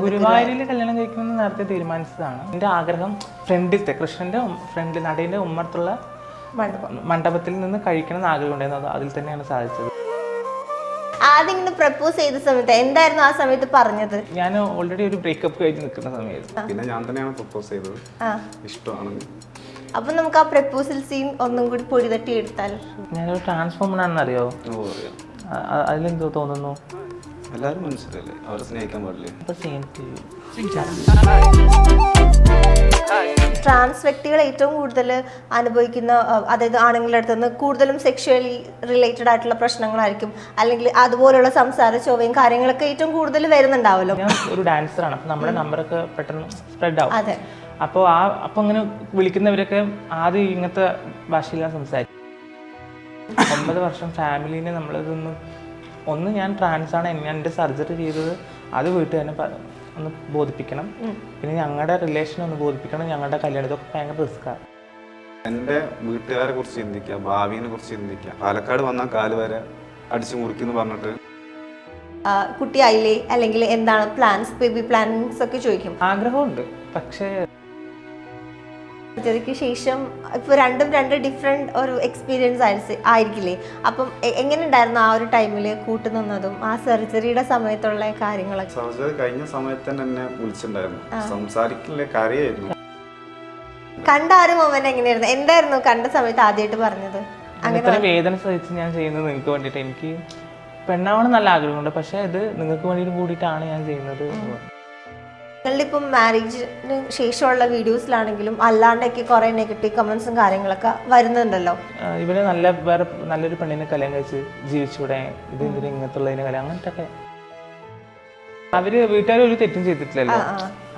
ഗുരുവായൂരിൽ കല്യാണം കഴിക്കണമെന്ന് നേരത്തെ തീരുമാനിച്ചതാണ്. എൻ്റെ ആഗ്രഹം ഫ്രണ്ടിലത്തെ കൃഷ്ണന്റെ ഫ്രണ്ടിൽ നടേൻ്റെ ഉമ്മറത്തുള്ള മണ്ഡപത്തിൽ നിന്ന് കഴിക്കണം എന്ന് ആഗ്രഹം ഉണ്ടായിരുന്നു. അതിൽ തന്നെയാണ് സാധിച്ചത്. ആദ്യം ഇങ്ങനെ പ്രപ്പോസ് ചെയ്ത സമയത്ത് എന്തായിരുന്നു ആ സമയത്ത് പറഞ്ഞത്? ഞാൻ ഓൾറെഡി ഒരു ബ്രേക്കപ്പ് കഴിഞ്ഞ് നിൽക്കുന്ന സമയത്ത് പിന്നെ ഞാൻ തന്നെയാണ് പ്രപ്പോസ് ചെയ്തത്. ഇഷ്ടമാണ്. അപ്പൊ നമുക്ക് ആ പ്രപ്പോസൽ സീൻ ഒന്നും കൂടി പൊടി തട്ടി എടുത്താൽ. ഞാനൊരു ട്രാൻസ്ഫോമർ ആണെന്ന് അറിയോ? അതിലെന്തോ തോന്നുന്നു. എല്ലാവരും മനുഷ്യരല്ലേ, അവരെ സ്നേഹിക്കാൻ പാടില്ലേ? ട്രാൻസ് വ്യക്തികൾ ഏറ്റവും കൂടുതൽ അനുഭവിക്കുന്ന, അതായത് ആണുങ്ങളുടെ അടുത്ത് നിന്ന് കൂടുതലും സെക്ഷുവലി റിലേറ്റഡ് ആയിട്ടുള്ള പ്രശ്നങ്ങളായിരിക്കും, അല്ലെങ്കിൽ അതുപോലുള്ള സംസാര ചൊവ്വയും കാര്യങ്ങളൊക്കെ ഏറ്റവും കൂടുതൽ വരുന്നുണ്ടാവല്ലോ. ഞാൻ ഒരു ഡാൻസറാണ്, അപ്പം നമ്മുടെ നമ്പറൊക്കെ പെട്ടെന്ന് സ്പ്രെഡ് ആവും. അതെ. അപ്പോൾ അപ്പം അങ്ങനെ വിളിക്കുന്നവരൊക്കെ ആദ്യം ഇങ്ങനത്തെ ഭാഷയിലാണ് സംസാരിക്കും. 9 വർഷം ഫാമിലീനെ നമ്മളിതൊന്നും ഒന്ന് ഞാൻ ട്രാൻസാണ്, ഞാൻ എൻ്റെ സർജറി ചെയ്തത്, അത് വീട്ടുകാരനെ ഒന്ന് ബോധിപ്പിക്കണം. പിന്നെ ഞങ്ങളുടെ റിലേഷൻ ഒന്ന് ബോധിപ്പിക്കണം. ഞങ്ങളുടെ കല്യാണം ഇതൊക്കെ ഭയങ്കര റിസ്ക്കാണ്. എൻ്റെ വീട്ടുകാരെ കുറിച്ച് ചിന്തിക്കുക, ഭാവിയെ കുറിച്ച് ചിന്തിക്കുക. പാലക്കാട് വന്നാൽ കാല് വരെ അടിച്ചു മുറിക്കുന്നു പറഞ്ഞിട്ട് കുട്ടിയായില്ലേ, അല്ലെങ്കിൽ എന്താണ് പ്ലാൻസ്, ബേബി പ്ലാനിങ്സ് ഒക്കെ ചോദിക്കും. ആഗ്രഹമുണ്ട്, പക്ഷേ സർജറിക്ക് ശേഷം ഇപ്പോൾ രണ്ടും രണ്ട് ഡിഫറെൻറ്റ് ഒരു എക്സ്പീരിയൻസ് ആയിരിക്കില്ലേ? അപ്പം എങ്ങനെ ഉണ്ടായിരുന്നു ആ ഒരു ടൈമിൽ കൂട്ടുനിന്നതും ആ സർജറിയുടെ സമയത്തുള്ള കാര്യങ്ങളൊക്കെ? സർജറി കഴിഞ്ഞ സമയത്ത് തന്നെ എന്നെ വിളിച്ചിട്ടുണ്ടായിരുന്നു. സംസാരിക്കില്ല, കരയായിരുന്നു. കണ്ട ആ ഒരു മൊമെന്റ് എങ്ങനെയായിരുന്നു? എന്തായിരുന്നു കണ്ട സമയത്ത് ആദ്യമായിട്ട് പറഞ്ഞത്? ഇത്ര വേദന സഹിച്ച് ഞാൻ ചെയ്യുന്നത് നിങ്ങൾക്ക് വേണ്ടിയിട്ട്. എനിക്ക് പെണ്ണാവണം നല്ല ആഗ്രഹമുണ്ട്, പക്ഷേ ഇത് നിങ്ങൾക്ക് വേണ്ടിയിട്ട് കൂടിയിട്ടാണ് ഞാൻ ചെയ്യുന്നത്. നിങ്ങളുടെ ഇപ്പം മാരേജിന് ശേഷമുള്ള വീഡിയോസിലാണെങ്കിലും അല്ലാണ്ടൊക്കെ കുറേ നെഗറ്റീവ് കമന്റ്സും കാര്യങ്ങളൊക്കെ വരുന്നുണ്ടല്ലോ. ഇവര് വേറെ നല്ലൊരു പെണ്ണിനെ കല്യാണം കഴിച്ച് ജീവിച്ചൂടെ, ഇത് എന്തിനും ഇങ്ങനത്തുള്ളതിനെ കല്യാണം, അങ്ങനത്തെ ഒക്കെ. അവര് വീട്ടുകാർ ഒരു തെറ്റും ചെയ്തിട്ടില്ലല്ലോ.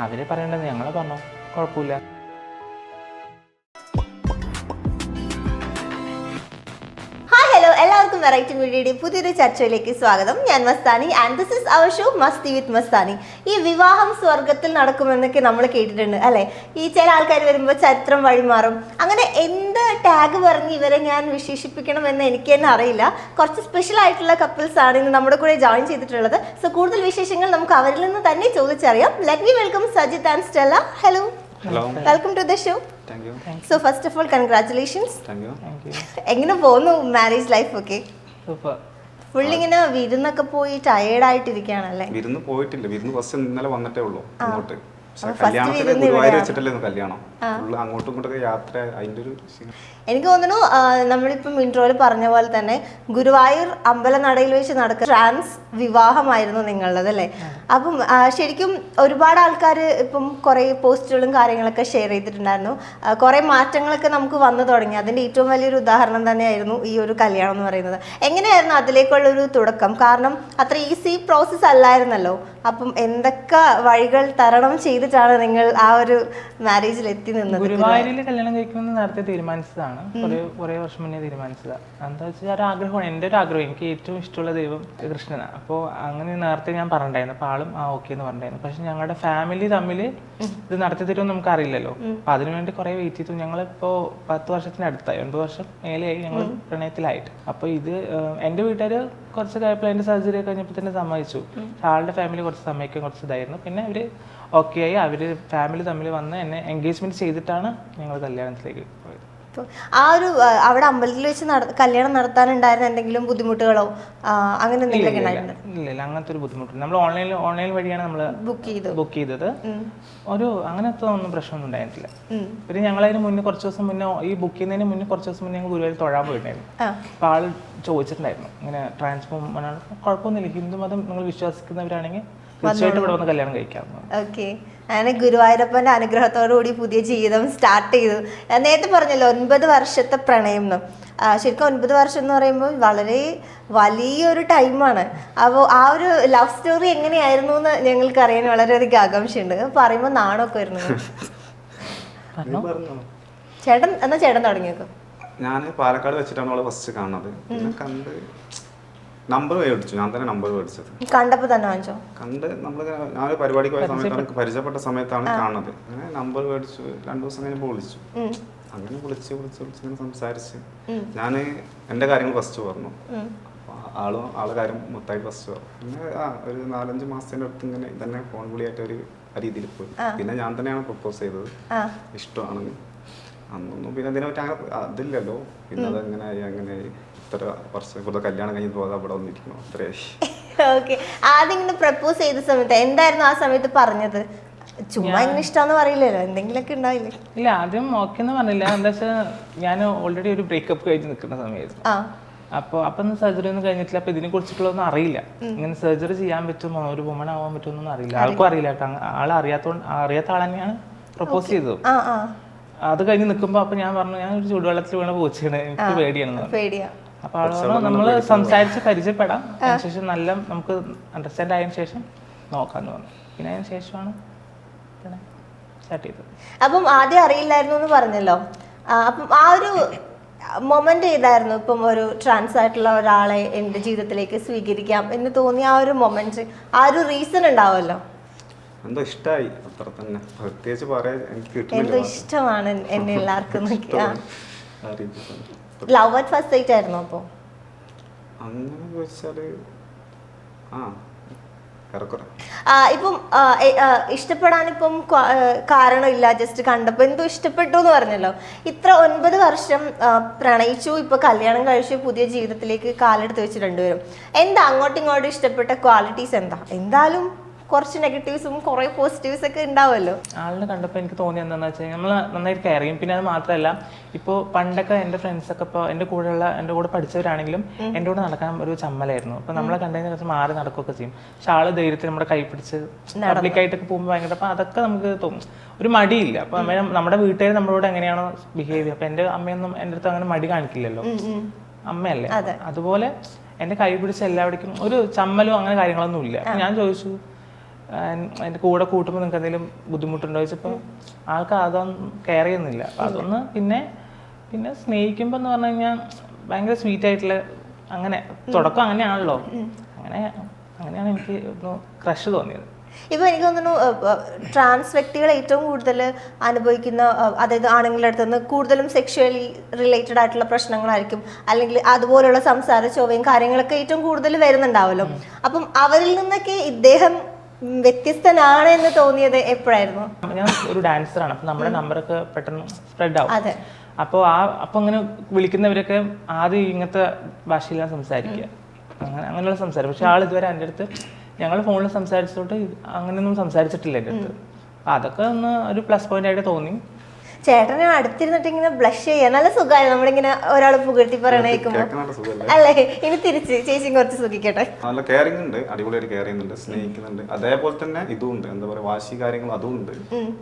അവര് പറയേണ്ടത് ഞങ്ങളെ പറഞ്ഞോ, കുഴപ്പമില്ല. എല്ലാവർക്കും വെറൈറ്റി മീഡിയയുടെ പുതിയൊരു ചർച്ചയിലേക്ക് സ്വാഗതം. ഞാൻ Mastani and this is our show masti with Mastani. ഈ വിവാഹം സ്വർഗത്തിൽ നടക്കുമെന്നൊക്കെ നമ്മൾ കേട്ടിട്ടുണ്ട് അല്ലേ? ഈ ചില ആൾക്കാർ വരുമ്പോൾ ചരിത്രം വഴിമാറും, അങ്ങനെ എന്ത് ടാഗ് പറഞ്ഞ് ഇവരെ ഞാൻ വിശേഷിപ്പിക്കണമെന്ന് എനിക്ക് തന്നെ അറിയില്ല. കുറച്ച് സ്പെഷ്യൽ ആയിട്ടുള്ള കപ്പിൾസ് ആണ് ഇന്ന് നമ്മുടെ കൂടെ ജോയിൻ ചെയ്തിട്ടുള്ളത്. സോ കൂടുതൽ വിശേഷങ്ങൾ നമുക്ക് അവരിൽ നിന്ന് തന്നെ ചോദിച്ചറിയാം. Let me welcome Sajith and Stella. Hello, welcome to the show. So first of all, congratulations. Thank you. എങ്ങനെ പോകുന്നു മാരേജ് ലൈഫ് ഒക്കെ? സൂപ്പർ. ഫുൾ ഇങ്ങനെ വിരുന്നൊക്കെ പോയി ടയേർഡ് ആയിട്ടിരിക്കുകയാണല്ലേ? വിരുന്ന് പോയിട്ടില്ല, വിരുന്ന് ഫസ്റ്റ് ഇന്നലെ വന്നിട്ടേ ഉള്ളൂ ഇങ്ങോട്ട്. കല്യാണത്തിന് ഗുരുവായൂർ വെച്ചിട്ടല്ലായിരുന്നു കല്യാണം. അങ്ങോട്ടും ഇങ്ങോട്ടൊക്കെ യാത്ര, അതിന്റെ ഒരു എനിക്ക് തോന്നുന്നു നമ്മളിപ്പം ഇൻട്രോയിൽ പറഞ്ഞ പോലെ തന്നെ ഗുരുവായൂർ അമ്പലനടയിൽ വെച്ച് നടക്കുന്ന ട്രാൻസ് വിവാഹമായിരുന്നു നിങ്ങളുടേത് അല്ലേ? അപ്പം ശരിക്കും ഒരുപാട് ആൾക്കാർ ഇപ്പം കുറേ പോസ്റ്റുകളും കാര്യങ്ങളൊക്കെ ഷെയർ ചെയ്തിട്ടുണ്ടായിരുന്നു. കുറേ മാറ്റങ്ങളൊക്കെ നമുക്ക് വന്നു തുടങ്ങി. അതിൻ്റെ ഏറ്റവും വലിയൊരു ഉദാഹരണം തന്നെയായിരുന്നു ഈ ഒരു കല്യാണം എന്ന് പറയുന്നത്. എങ്ങനെയായിരുന്നു അതിലേക്കുള്ളൊരു തുടക്കം? കാരണം അത്ര ഈസി പ്രോസസ്സ് അല്ലായിരുന്നല്ലോ. അപ്പം എന്തൊക്കെ വഴികൾ തരണം ചെയ്തിട്ടാണ് നിങ്ങൾ ആ ഒരു മാരേജിൽ എത്തി നിന്നത്? ഗുരുവായൂരിൽ കല്യാണം കഴിക്കണമെന്ന് നേരത്തെ തീരുമാനിച്ചതാണ്. കുറേ വർഷം മുന്നേ തീരുമാനിച്ചതാണ്. എന്താ വെച്ചാൽ ഒരു ആഗ്രഹമാണ്, എൻ്റെ ഒരു ആഗ്രഹം. എനിക്ക് ഏറ്റവും ഇഷ്ടമുള്ള ദൈവം കൃഷ്ണനാണ്. അപ്പോൾ അങ്ങനെ നേരത്തെ ഞാൻ പറഞ്ഞിട്ടുണ്ടായിരുന്നു. അപ്പോൾ ആളും ഓക്കെ എന്ന് പറഞ്ഞിട്ടുണ്ടായിരുന്നു. പക്ഷെ ഞങ്ങളുടെ ഫാമിലി തമ്മിൽ ഇത് നടത്തി തരുമെന്ന് നമുക്ക് അറിയില്ലല്ലോ. അപ്പോൾ അതിനുവേണ്ടി കുറേ വെയിറ്റ് ചെയ്തു. ഞങ്ങളിപ്പോൾ 10 വർഷത്തിനടുത്തായി, 9 വർഷം മേലെയായി ഞങ്ങൾ പ്രണയത്തിലായിട്ട്. അപ്പോൾ ഇത് എൻ്റെ വീട്ടുകാർ കുറച്ച് കഴിയപ്പോൾ എൻ്റെ സർജറി കഴിഞ്ഞപ്പോൾ തന്നെ സമ്മതിച്ചു. ആളുടെ ഫാമിലി കുറച്ച് സമ്മതിക്കാൻ കുറച്ച് ഇതായിരുന്നു. പിന്നെ അവർ ഓക്കെ ആയി. അവർ ഫാമിലി തമ്മിൽ വന്ന് എന്നെ എൻഗേജ്മെൻറ്റ് ചെയ്തിട്ടാണ് ഞങ്ങൾ കല്യാണത്തിലേക്ക് പോയത്. ആ ഒരു അവിടെ അമ്പലത്തിൽ വെച്ച് കല്യാണം നടത്താനുണ്ടായിരുന്ന എന്തെങ്കിലും ബുദ്ധിമുട്ടുകളോ അങ്ങനെ എന്തെങ്കിലും ഉണ്ടായിരുന്നു? ഇല്ല, അങ്ങനത്തെ ഒരു ബുദ്ധിമുട്ടില്ല. നമ്മൾ ഓൺലൈൻ വഴിയാണ് നമ്മൾ ബുക്ക് ചെയ്തത്. ഒരു അങ്ങനത്തെ ഒന്നും പ്രശ്നമൊന്നും ഉണ്ടായിട്ടില്ല. പിന്നെ ഞങ്ങളതിന് മുന്നേ കുറച്ച് ദിവസം മുന്നേ, ഈ ബുക്ക് ചെയ്യുന്നതിന് മുന്നേ കുറച്ച് ദിവസം മുന്നേ ഞങ്ങൾ ഗുരുവായൂർ തൊഴാൻ പോയിട്ടുണ്ടായിരുന്നു. അപ്പോൾ ആൾ ചോദിച്ചിട്ടുണ്ടായിരുന്നു ഇങ്ങനെ ട്രാൻസ്ഫോം ആണ്, കുഴപ്പമൊന്നുമില്ല, ഹിന്ദു മതം നിങ്ങൾ വിശ്വസിക്കുന്നവരാണെങ്കിൽ തീർച്ചയായിട്ടും ഇവിടെ വന്ന് കല്യാണം കഴിക്കാം. ഓക്കെ, അങ്ങനെ ഗുരുവായൂരപ്പൻ്റെ അനുഗ്രഹത്തോടുകൂടി പുതിയ ജീവിതം സ്റ്റാർട്ട് ചെയ്തു. നേരത്തെ പറഞ്ഞല്ലോ 9 വർഷത്തെ പ്രണയം എന്ന്. ശരിക്കും 9 വർഷം എന്ന് പറയുമ്പോൾ വളരെ വലിയൊരു ടൈമാണ്. അപ്പോൾ ആ ഒരു ലവ് സ്റ്റോറി എങ്ങനെയായിരുന്നു എന്ന് ഞങ്ങൾക്ക് അറിയാൻ വളരെയധികം ആകാംക്ഷയുണ്ട്. പറയുമ്പോൾ നാണമൊക്കെ വരുന്നു. ചേട്ടൻ എന്നാ ചേട്ടൻ തുടങ്ങിയേക്കും. ഞാൻ പാലക്കാട് വെച്ചിട്ടാണ് അവളെ ഫസ്റ്റ് കാണുന്നത്. പിന്നെ കണ്ട് നമ്പർ മേടിച്ചു, ഞാൻ തന്നെ നമ്പർ മേടിച്ചത്. കണ്ടപ്പോൾ തന്നെ വാങ്ങിച്ചോ? കണ്ട് ഞാൻ പരിപാടിക്ക് പോയ സമയത്താണ്, പരിചയപ്പെട്ട സമയത്താണ് കാണുന്നത്. അങ്ങനെ നമ്പർ മേടിച്ചു. 2 ദിവസം കഴിഞ്ഞപ്പോൾ വിളിച്ചു. അങ്ങനെ വിളിച്ച് ഇങ്ങനെ സംസാരിച്ച് ഞാൻ എൻ്റെ കാര്യങ്ങൾ ഫസ്റ്റ് പറഞ്ഞു. ആളെ കാര്യം മൊത്തമായിട്ട് ഫസ്റ്റ് പിന്നെ ഒരു 4-5 മാസത്തിൻ്റെ അടുത്ത് ഇങ്ങനെ ഇതന്നെ ഫോൺ വിളിയായിട്ട് ഒരു രീതിയിൽ പോയി. പിന്നെ ഞാൻ തന്നെയാണ് പ്രപ്പോസ് ചെയ്തത്, ഇഷ്ടമാണ് അന്നൊന്നും. പിന്നെ ഇതിനെപ്പറ്റി അങ്ങനെ അതില്ലല്ലോ. പിന്നെ അത് അങ്ങനെ ഇത്ര വർഷം ഇപ്പോൾ കല്യാണം കഴിഞ്ഞ് പോകാതെ അവിടെ വന്നിരിക്കണം അത്രയായി. ഓക്കെ, ആദ്യം ഇങ്ങനെ പ്രപ്പോസ് ചെയ്ത സമയത്ത് എന്തായിരുന്നു ആ സമയത്ത് പറഞ്ഞത്? ചുമ്മാ ഇങ്ങനെ ഇഷ്ടമാന്ന് പറയില്ലല്ലോ, എന്തെങ്കിലുമൊക്കെ ഉണ്ടാവില്ലേ? ഇല്ല, ആദ്യം ഓക്കെ എന്ന് പറഞ്ഞില്ല. എന്താ വെച്ചാൽ ഞാൻ ഓൾറെഡി ഒരു ബ്രേക്കപ്പ് കഴിഞ്ഞ് നിൽക്കുന്ന സമയമായിരുന്നു. അപ്പം സർജറി ഒന്നും കഴിഞ്ഞിട്ടില്ല. അപ്പൊ ഇതിനെ കുറിച്ചിട്ടുള്ളതൊന്നും അറിയില്ല. ഇങ്ങനെ സർജറി ചെയ്യാൻ പറ്റുമോ, ഒരു വുമൺ ആവാൻ പറ്റുമോ അറിയില്ല. ആൾക്കും അറിയില്ല കേട്ടോ. അറിയാത്ത ആൾ തന്നെയാണ് പ്രപ്പോസ് ചെയ്തത്. അത് കഴിഞ്ഞ് നിൽക്കുമ്പോൾ അപ്പൊ ഞാൻ പറഞ്ഞു, ഞാൻ ഒരു ചൂടുവെള്ളത്തിൽ വീണ പൂച്ചയാണ്, എനിക്ക് പേടിയാണ്. അപ്പൊ ആൾ പറഞ്ഞു നമ്മള് സംസാരിച്ച് പരിചയപ്പെടാം, അതിനുശേഷം നല്ല നമുക്ക് അണ്ടർസ്റ്റാൻഡ് ആയതിനു ശേഷം നോക്കാന്ന് പറഞ്ഞു. പിന്നെ അതിന് ശേഷമാണ് സ്റ്റാർട്ട് ചെയ്തത്. അപ്പം ആദ്യം അറിയില്ലായിരുന്നു എന്ന് പറഞ്ഞല്ലോ. അപ്പം ആ ഒരു മൊമെന്റ് ഏതായിരുന്നു? ഇപ്പം ഒരു ട്രാൻസ് ആയിട്ടുള്ള ഒരാളെ എൻ്റെ ജീവിതത്തിലേക്ക് സ്വീകരിക്കാം എന്ന് തോന്നിയ ആ ഒരു മൊമെന്റ്, ആ ഒരു റീസൺ ഉണ്ടാവുമല്ലോ. എന്തോ ഇഷ്ടമായി, അത്ര തന്നെ. പ്രത്യേകിച്ച് പറയാൻ എനിക്ക് കിട്ടുന്നില്ല. എന്തോ ഇഷ്ടമാണ് എന്നെ എല്ലാവർക്കും. ലവ് അറ്റ് ഫസ്റ്റ് സൈറ്റ് ആയിരുന്നു അപ്പോ? അങ്ങനെ ചോദിച്ചാല് ഇപ്പം ഇഷ്ടപ്പെടാൻ ഇപ്പം കാരണമില്ല, ജസ്റ്റ് കണ്ടപ്പോ എന്തോ ഇഷ്ടപ്പെട്ടു എന്ന് പറഞ്ഞല്ലോ. ഇത്ര 9 വർഷം പ്രണയിച്ചു, ഇപ്പൊ കല്യാണം കഴിച്ചു, പുതിയ ജീവിതത്തിലേക്ക് കാലെടുത്ത് വെച്ച് രണ്ടുപേരും. എന്താ അങ്ങോട്ടും ഇങ്ങോട്ടും ഇഷ്ടപ്പെട്ട ക്വാളിറ്റീസ്? എന്തായാലും കുറച്ച് നെഗറ്റീവ്സും കുറെ പോസിറ്റീവ്സ് ഒക്കെ ഉണ്ടാവുമല്ലോ. ആളിനെ കണ്ടപ്പോൾ എനിക്ക് തോന്നിയത് എന്താണെന്ന് വെച്ചാൽ നമ്മൾ നന്നായിട്ട് കെയർ ചെയ്യും. പിന്നെ അത് മാത്രമല്ല, ഇപ്പോൾ പണ്ടൊക്കെ എൻ്റെ ഫ്രണ്ട്സൊക്കെ ഇപ്പോൾ എൻ്റെ കൂടെ പഠിച്ചവരാണെങ്കിലും എൻ്റെ കൂടെ നടക്കാൻ ഒരു ചമ്മലായിരുന്നു. അപ്പോൾ നമ്മളെ കണ്ടതിന് കുറച്ച് മാറി നടക്കുകയൊക്കെ ചെയ്യും. പക്ഷെ ആള് ധൈര്യത്തിൽ നമ്മുടെ കൈ പിടിച്ച് പബ്ലിക്കായിട്ടൊക്കെ പോകുമ്പോൾ ഭയങ്കര, അപ്പം അതൊക്കെ നമുക്ക് തോന്നും, ഒരു മടിയില്ല. അപ്പം നമ്മുടെ വീട്ടുകാർ നമ്മളോട് എങ്ങനെയാണോ ബിഹേവ് ചെയ്യുക, അപ്പം എൻ്റെ അമ്മയൊന്നും എൻ്റെ അടുത്ത് അങ്ങനെ മടി കാണിക്കില്ലല്ലോ, അമ്മയല്ലേ. അതുപോലെ എൻ്റെ കൈ പിടിച്ച് എല്ലാവിടേക്കും ഒരു ചമ്മലും അങ്ങനെ കാര്യങ്ങളൊന്നും ഇല്ല. ഞാൻ ചോദിച്ചു എൻ്റെ കൂടെ കൂട്ടുമ്പോൾ നിങ്ങൾക്ക് എന്തെങ്കിലും ബുദ്ധിമുട്ടുണ്ടോ ചോദിച്ചപ്പോൾ ആൾക്ക് അതൊന്നും കെയർ ചെയ്യുന്നില്ല. അപ്പം അതൊന്ന് പിന്നെ സ്നേഹിക്കുമ്പോൾ എന്ന് പറഞ്ഞു കഴിഞ്ഞാൽ ഭയങ്കര സ്വീറ്റ് ആയിട്ടുള്ള, അങ്ങനെ തുടക്കം അങ്ങനെയാണല്ലോ, അങ്ങനെയാണ് എനിക്ക് ഒന്ന് ക്രഷ് തോന്നിയത്. ഇപ്പൊ എനിക്ക് തോന്നുന്നു ട്രാൻസ് വ്യക്തികൾ ഏറ്റവും കൂടുതൽ അനുഭവിക്കുന്ന, അതായത് ആണുങ്ങളുടെ അടുത്ത് നിന്ന് കൂടുതലും സെക്ഷുവലി റിലേറ്റഡ് ആയിട്ടുള്ള പ്രശ്നങ്ങളായിരിക്കും, അല്ലെങ്കിൽ അതുപോലുള്ള സംസാര ചൊവ്വയും കാര്യങ്ങളൊക്കെ ഏറ്റവും കൂടുതൽ വരുന്നുണ്ടാവല്ലോ. അപ്പം അവരിൽ നിന്നൊക്കെ ഇദ്ദേഹം വ്യത്യസ്തനാണ് എന്ന് തോന്നിയത് എപ്പോഴായിരുന്നു? ഞാൻ ഒരു ഡാൻസറാണ്, അപ്പൊ നമ്മുടെ നമ്പറൊക്കെ പെട്ടെന്ന് സ്പ്രെഡ് ആവും. അപ്പോൾ അങ്ങനെ വിളിക്കുന്നവരൊക്കെ ആദ്യം ഇങ്ങനത്തെ ഭാഷയിലാണ് സംസാരിക്കുക, അങ്ങനെയുള്ള സംസാരം. പക്ഷെ ആൾ ഇതുവരെ എൻ്റെ അടുത്ത്, ഞങ്ങൾ ഫോണിൽ സംസാരിച്ചോട്ട് അങ്ങനെയൊന്നും സംസാരിച്ചിട്ടില്ല എൻ്റെ അടുത്ത്. അതൊക്കെ ഒന്ന് ഒരു പ്ലസ് പോയിന്റ് ആയിട്ട് തോന്നി. ചേട്ടനെ അടുത്തിരുന്നിട്ട് ഇങ്ങനെ ബ്ലഷ് ചെയ്യാൻ നല്ല സുഖമായിരുന്നു, നമ്മളിങ്ങനെ ഒരാൾ പുകഴ്ത്തി പറയണേക്കുമ്പോ അല്ലേ? ഇനി തിരിച്ച് ചേച്ചിയും കുറച്ച് സുഖിക്കട്ടെ. നല്ല കെയറിംഗ് ഉണ്ട്, അടിപൊളിയായിട്ട് കെയർ ചെയ്യുന്നുണ്ട്, സ്നേഹിക്കുന്നുണ്ട്. അതേപോലെ തന്നെ ഇതും ഉണ്ട്, എന്താ പറയാ, വാശി കാര്യങ്ങൾ അതും ഉണ്ട്,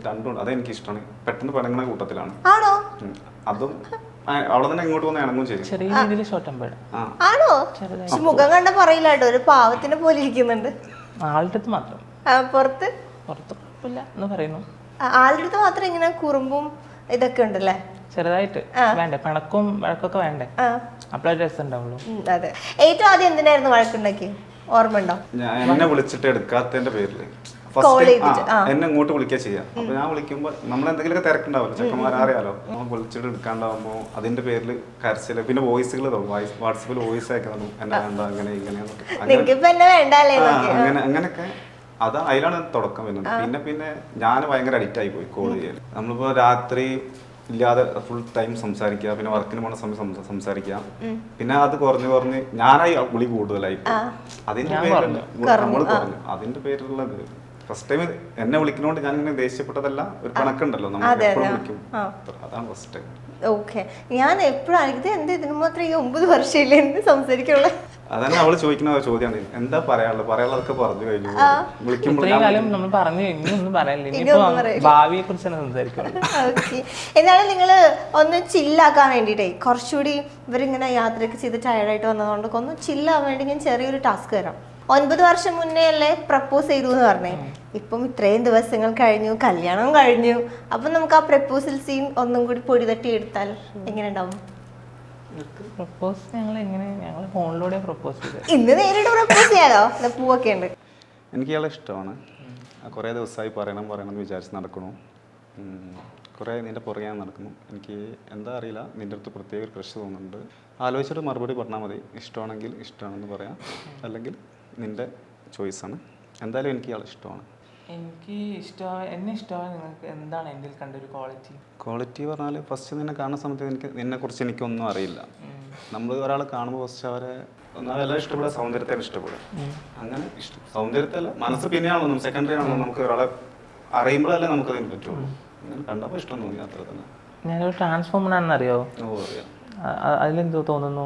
രണ്ടും ഉണ്ട്. അതെനിക്ക് ഇഷ്ടമാണ്. പെട്ടെന്ന് പടങ്ങുന്ന കൂട്ടത്തിലാണ്. ആണോ? അതും അവിടെ തന്നെ ഇങ്ങോട്ട് വന്ന് ഇണങ്ങും ചെയ്യും. ചെറിയ രീതിയിൽ ഷോർട്ട് ടെമ്പേർഡ് ആണോ? മുഖം കണ്ട പറയില്ല കേട്ടോ, ഒരു പാവത്തിനെ പോലെ ഇരിക്കുന്നുണ്ട്. ആളുടെ അടുത്ത് മാത്രം, പുറത്ത് കുഴപ്പമില്ല എന്ന് പറയുന്നു. ആളുടെ അടുത്ത് മാത്രം ഇങ്ങനെ കുറുമ്പും ഇതൊക്കെ ഉണ്ടല്ലേ? ചെറുതായിട്ട് വേണ്ടേ, പിണക്കും വഴക്കൊക്കെ വേണ്ടേ, അപ്പോഴേ രസം ഉണ്ടാവുള്ളൂ. അതെ. ഏറ്റവും ആദ്യം എന്തിനായിരുന്നു വഴക്കുണ്ടാക്കി, ഓർമ്മ ഉണ്ടോ? എന്നെ വിളിച്ചിട്ട് എടുക്കാത്തതിന്റെ പേരില് എന്നെ ഇങ്ങോട്ട് വിളിക്കുക ചെയ്യാം. അപ്പൊ ഞാൻ വിളിക്കുമ്പോ നമ്മൾ എന്തെങ്കിലുമൊക്കെ തിരക്കുണ്ടാവല്ലോ, ചെക്കന്മാരറിയാലോ, നമ്മൾ വിളിച്ചിട്ട് എടുക്കാണ്ടാവുമ്പോ അതിന്റെ പേരിൽ കരച്ചില്, പിന്നെ വോയിസുകൾ വാട്സപ്പിൽ വോയിസ് അയക്കണം, എന്നെ വേണ്ട, അങ്ങനെ അങ്ങനെയൊക്കെ. അതിലാണ് തുടക്കം വരുന്നത്. പിന്നെ ഞാൻ ഭയങ്കര അഡിക്റ്റ് ആയി പോയി കോൾ ചെയ്യാൻ. നമ്മളിപ്പോ രാത്രി ഇല്ലാതെ ഫുൾ ടൈം സംസാരിക്കുക, പിന്നെ വർക്കിന് പോണ സമയം സംസാരിക്കുക, പിന്നെ അത് കുറഞ്ഞ് ഞാനായി വിളി കൂടുതലായി. അതിന്റെ പേരിൽ നമ്മൾ കുറഞ്ഞു. അതിന്റെ പേരിലുള്ളത് ഫസ്റ്റ് ടൈം എന്നെ വിളിക്കുന്നോണ്ട് ഞാൻ ഇങ്ങനെ ദേഷ്യപ്പെട്ടതല്ല, ഒരു കണക്കുണ്ടല്ലോ നമ്മൾ എപ്പോഴും വിളിക്കും, അതാണ് ഫസ്റ്റ് ടൈം. ഓക്കെ, ഞാൻ എപ്പോഴും ഇതിനു മാത്രം 9 വർഷമില്ല എന്ത് സംസാരിക്കുള്ളൂ. അതന്നെ അവള് ചോദിക്കുന്ന ചോദ്യമാണ്, എന്താ പറയാനുള്ളതൊക്കെ പറഞ്ഞു കഴിഞ്ഞു. നമ്മൾ പറഞ്ഞു ഇനിയൊന്നും പറയല്ലേ, ഭാവിയെ കുറിച്ചാണ് സംസാരിക്കുന്നത്. എന്നാലും നിങ്ങൾ ഒന്ന് ചില്ലാക്കാൻ വേണ്ടിട്ടേ, കുറച്ചുകൂടി ഇവരിങ്ങനെ യാത്രയൊക്കെ ചെയ്ത് ടയർഡായിട്ട് വന്നതുകൊണ്ട് ഒന്ന് ചില്ലാൻ വേണ്ടി ഞാൻ ചെറിയൊരു ടാസ്ക് തരാം. 9 വർഷം മുന്നേ അല്ലേ പ്രപ്പോസ് ചെയ്തു എന്ന് പറഞ്ഞേ, ഇപ്പം ഇത്രയും ദിവസങ്ങൾ കഴിഞ്ഞു, കല്യാണം കഴിഞ്ഞു, അപ്പൊ നമുക്ക് ആ പ്രപ്പോസൽ സീൻ ഒന്നും കൂടി പൊടി തട്ടി എടുത്താൽ എങ്ങനെ ഉണ്ടാവും? ഞങ്ങൾ ഫോണിലൂടെ പ്രപ്പോസ് ചെയ്തു. ഇന്ന് നേരിട്ട് പ്രപ്പോസ് ചെയ്യാലോ, പൂവൊക്കെ ഉണ്ട്. എനിക്ക് ഇയാളെ ഇഷ്ടമാണ്. കുറേ ദിവസമായി പറയണം എന്ന് വിചാരിച്ച് നടക്കണു. കുറേ നിന്റെ പുറകെ നടക്കുന്നു. എനിക്ക് എന്താ അറിയില്ല, നിന്റെ അടുത്ത് പ്രത്യേക ഒരു ക്രഷ് തോന്നുന്നുണ്ട്. ആലോചിച്ചിട്ട് മറുപടി പറഞ്ഞാൽ മതി. ഇഷ്ടമാണെങ്കിൽ ഇഷ്ടമാണെന്ന് പറയാം, അല്ലെങ്കിൽ നിൻ്റെ ചോയ്സാണ്. എന്തായാലും എനിക്ക് ഇയാൾ ഇഷ്ടമാണ്. എനിക്ക് ഇഷ്ടമായ എന്നെ ഇഷ്ടമായ നിങ്ങൾക്ക് എന്താണ് എൻ്റെ കണ്ടൊരു ക്വാളിറ്റി? ക്വാളിറ്റി പറഞ്ഞാൽ ഫസ്റ്റ് നിന്നെ കാണുന്ന സമയത്ത് നിന്നെക്കുറിച്ച് എനിക്കൊന്നും അറിയില്ല. നമ്മൾ ഒരാളെ കാണുമ്പോൾ ഫസ്റ്റ് അവരെ എല്ലാം ഇഷ്ടപ്പെടുക, സൗന്ദര്യത്തെ ഇഷ്ടപ്പെടുക. അങ്ങനെ സൗന്ദര്യത്തല്ല, മനസ്സ് പിന്നെയാണല്ലോ, സെക്കൻഡറി ആണല്ലോ. നമുക്ക് ഒരാളെ അറിയുമ്പോഴല്ലേ നമുക്കതിന് പറ്റുള്ളൂ. അങ്ങനെ കണ്ടപ്പോൾ ഇഷ്ടം തോന്നി, അത്ര തന്നെ. ഞാനൊരു ട്രാൻസ്ഫോമർ ആണെന്ന് അറിയാമോ? ഓ അറിയാം. അതിലെന്തോ തോന്നുന്നു?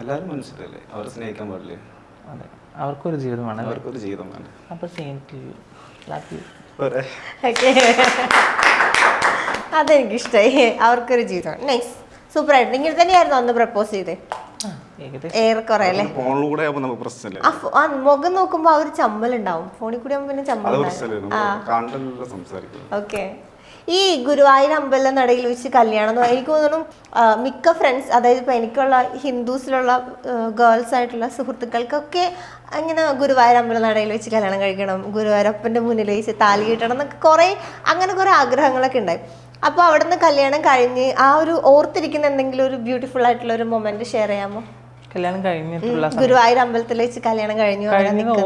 എല്ലാവരും മനുഷ്യരല്ലേ, അവരെ സ്നേഹിക്കാൻ പാടില്ലേ? അതെ, അവർക്കൊരു ജീവിതമാണ്. അവർക്കൊരു ജീവിതം വേണ്ട. അപ്പോൾ same to you, love you. അതെനിക്കിഷ്ടമായി, അവർക്കൊരു ജീവിതം. നൈസ്, സൂപ്പർ ആയിട്ട്. ഇങ്ങനെ തന്നെയായിരുന്നു അന്ന് പ്രപ്പോസ് ചെയ്തേ? ഏറെക്കുറെ അല്ലേ? ഫോണിലൂടെ ആവുമ്പോൾ നമുക്ക് പ്രശ്നമില്ല. ആ മുഖം നോക്കുമ്പോ ആ ഒരു ചമ്മലുണ്ടാവും, ഫോണിൽ കൂടി ആവുമ്പോ പിന്നെ ചമ്മൽ. ഓക്കെ. ഈ ഗുരുവായൂർ അമ്പല നടയിൽ വെച്ച് കല്യാണം എന്ന് എനിക്ക് തോന്നുന്നു മിക്ക ഫ്രണ്ട്സ്, അതായത് ഇപ്പം എനിക്കുള്ള ഹിന്ദുസിലുള്ള ഗേൾസ് ആയിട്ടുള്ള സുഹൃത്തുക്കൾക്കൊക്കെ അങ്ങനെ ഗുരുവായൂർ അമ്പല നടയിൽ വെച്ച് കല്യാണം കഴിക്കണം, ഗുരുവായൂരപ്പൻ്റെ മുന്നിൽ വെച്ച് താലി കെട്ടണം എന്നൊക്കെ അങ്ങനെ കുറേ ആഗ്രഹങ്ങളൊക്കെ ഉണ്ടായി. അപ്പോൾ അവിടെ നിന്ന് കല്യാണം കഴിഞ്ഞ് ആ ഒരു ഓർത്തിരിക്കുന്ന എന്തെങ്കിലും ഒരു ബ്യൂട്ടിഫുൾ ആയിട്ടുള്ള ഒരു മൊമെന്റ് ഷെയർ ചെയ്യാമോ? കല്യാണം കഴിഞ്ഞിട്ടുള്ള ഗുരുവായൂർ അമ്പലത്തിൽ വെച്ച് കല്യാണം കഴിഞ്ഞു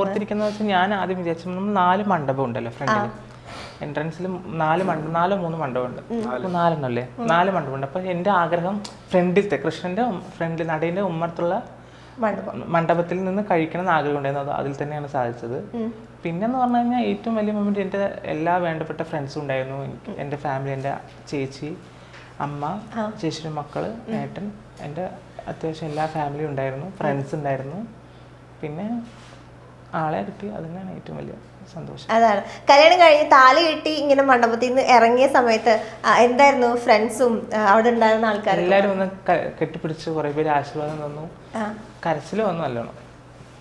ഓർത്തിരിക്കുന്ന വെച്ചാൽ, ഞാൻ ആദ്യം വിചാരിച്ചു നമ്മൾ 4 മണ്ഡപം ഉണ്ടല്ലോ ഫ്രണ്ടിൽ, എൻട്രൻസിൽ 4 3 മണ്ഡപമുണ്ട്. 4 അല്ലേ, 4 മണ്ഡപമുണ്ട്. അപ്പോൾ എൻ്റെ ആഗ്രഹം ഫ്രണ്ടിലത്തെ കൃഷ്ണൻ്റെ ഫ്രണ്ടിൽ നടേൻ്റെ ഉമ്മറത്തുള്ള മണ്ഡപത്തിൽ നിന്ന് കഴിക്കണം എന്ന് ആഗ്രഹം ഉണ്ടായിരുന്നു. അതിൽ തന്നെയാണ് സാധിച്ചത്. പിന്നെന്ന് പറഞ്ഞു കഴിഞ്ഞാൽ ഏറ്റവും വലിയ മൊമെന്റ് എൻ്റെ എല്ലാ വേണ്ടപ്പെട്ട ഫ്രണ്ട്സും ഉണ്ടായിരുന്നു. എൻ്റെ ഫാമിലി, എൻ്റെ ചേച്ചി, അമ്മ, ചേച്ചിയുടെ മക്കള്, ഏട്ടൻ, എൻ്റെ അത്യാവശ്യം എല്ലാ ഫാമിലിയും ഉണ്ടായിരുന്നു, ഫ്രണ്ട്സ് ഉണ്ടായിരുന്നു. പിന്നെ ആളെ കിട്ടി, അതിനാണ് ഏറ്റവും വലിയ സന്തോഷം. അതാണ്. കല്യാണം കഴിഞ്ഞ് താലി കെട്ടി ഇങ്ങനെ മണ്ഡപത്തിൽ നിന്ന് ഇറങ്ങിയ സമയത്ത് എന്തായിരുന്നു ഫ്രണ്ട്സും അവിടെ ഉണ്ടായിരുന്ന ആൾക്കാർ? എല്ലാവരും ഒന്ന് കെട്ടിപ്പിടിച്ച് കുറേ പേര് ആശീർവാദം തന്നു. കരച്ചിൽ വന്നു, നല്ലോണം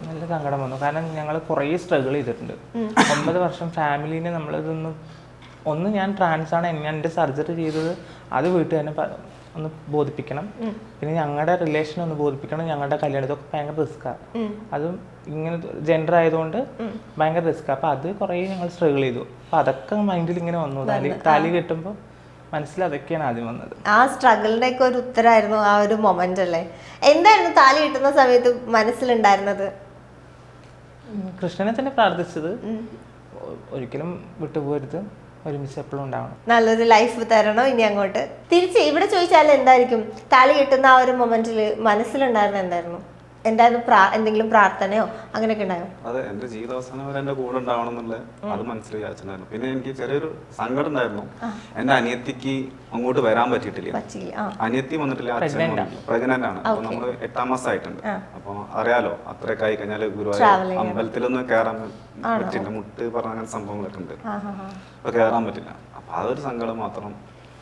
നല്ല സങ്കടം വന്നു. കാരണം ഞങ്ങൾ കുറേ സ്ട്രഗിൾ ചെയ്തിട്ടുണ്ട്. 9 വർഷം ഫാമിലീനെ നമ്മളിതൊന്ന് ഞാൻ ട്രാൻസാണ്, എൻ്റെ സർജറി ചെയ്തത്, അത് വീട്ടിൽ തന്നെ ഒന്ന് ബോധിപ്പിക്കണം. പിന്നെ ഞങ്ങളുടെ റിലേഷൻ ഒന്ന് ബോധിപ്പിക്കണം. ഞങ്ങളുടെ കല്യാണം ഇതൊക്കെ ഭയങ്കര റിസ്ക്കാണ്. അതും ഇങ്ങനെ ജെൻഡർ ആയതുകൊണ്ട് ഭയങ്കര റിസ്ക്കാണ്. അപ്പം അത് കുറേ ഞങ്ങൾ സ്ട്രഗിൾ ചെയ്തു. അപ്പം അതൊക്കെ മൈൻഡിൽ ഇങ്ങനെ വന്നു. താലി കെട്ടുമ്പോൾ മനസ്സിൽ അതൊക്കെയാണ് ആദ്യം വന്നത്. ആ സ്ട്രഗിളിന്റെ ഒക്കെ ഒരു ഉത്തരമായിരുന്നു ആ ഒരു മൊമെന്റ് അല്ലേ? എന്തായിരുന്നു താലി കിട്ടുന്ന സമയത്ത് മനസ്സിലുണ്ടായിരുന്നത്? കൃഷ്ണനെ തന്നെ പ്രാർത്ഥിച്ചത്, ഒരിക്കലും വിട്ടുപോകരുത്, ഒരുമിച്ച് എപ്പോഴും ഉണ്ടാവണം, നല്ലൊരു ലൈഫ് തരണം ഇനി അങ്ങോട്ട്. തിരിച്ച് ഇവിടെ ചോദിച്ചാൽ എന്തായിരിക്കും താലി കിട്ടുന്ന ആ ഒരു മൊമെന്റിൽ മനസ്സിലുണ്ടായിരുന്ന എന്തായിരുന്നു? എന്തെങ്കിലും പ്രാർത്ഥനയോ അങ്ങനെയൊക്കെ ഉണ്ടായോ? അതെ, എന്റെ ജീവിതാവസാനം വരെ എന്റെ കൂടെ ഉണ്ടാവണം എന്നുള്ള അത് മനസ്സിൽ വിചാരിച്ചിട്ടുണ്ടായിരുന്നു. പിന്നെ എനിക്ക് ചെറിയൊരു സങ്കടം ഉണ്ടായിരുന്നു. എന്റെ അനിയത്തിക്ക് അങ്ങോട്ട് വരാൻ പറ്റിയിട്ടില്ല. അനിയത്തി വന്നിട്ടില്ല, അച്ഛൻ പ്രഗ്നന്റ് ആണ്. അപ്പൊ നമ്മള് 8ാം മാസം ആയിട്ടുണ്ട്. അപ്പൊ അറിയാലോ, അത്രയൊക്കെ ആയി കഴിഞ്ഞാല് ഗുരുവായൂർ അമ്പലത്തിലൊന്നും കയറാൻ പറ്റില്ല. മുട്ട് പറഞ്ഞ അങ്ങനെ സംഭവങ്ങളൊക്കെ ഉണ്ട്, അപ്പൊ കയറാൻ പറ്റില്ല. അപ്പൊ അതൊരു സങ്കടം മാത്രം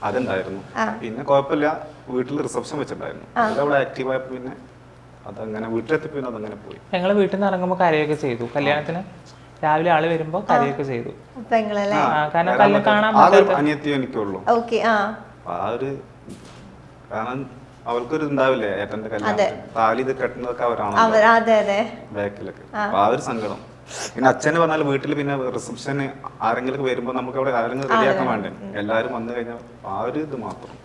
അതുണ്ടായിരുന്നു. പിന്നെ കുഴപ്പമില്ല, വീട്ടിൽ റിസപ്ഷൻ വെച്ചിട്ടുണ്ടായിരുന്നു. അവിടെ ആക്റ്റീവായപ്പോ പിന്നെ അതങ്ങനെ വീട്ടിലെത്തിപ്പോ അതങ്ങനെ പോയി. ഞങ്ങൾ വീട്ടിൽ നിന്ന് ഇറങ്ങുമ്പോൾ കരയൊക്കെ ചെയ്തു. കല്യാണത്തിന് രാവിലെ ആള് വരുമ്പോ കരയൊക്കെ ചെയ്തു. കാരണം കാണാൻ അനിയത്തിയോ എനിക്കുള്ളൂ. ആ ഒരു കാരണം അവൾക്കൊരു ഉണ്ടാവില്ലേ ഏട്ടന്റെ കല്യാണം, താലി ഇത് കെട്ടുന്നതൊക്കെ അവരാണ് ബാക്കിലൊക്കെ. അപ്പൊ ആ ഒരു സങ്കടം. പിന്നെ അച്ഛന് പറഞ്ഞാൽ വീട്ടിൽ പിന്നെ റിസപ്ഷന് ആരെങ്കിലും വരുമ്പോ നമുക്ക് അവിടെ ആരെങ്കിലും റെഡിയാക്കാൻ വേണ്ടേ, എല്ലാരും വന്നു കഴിഞ്ഞാൽ ആ ഒരു ഇത് മാത്രം.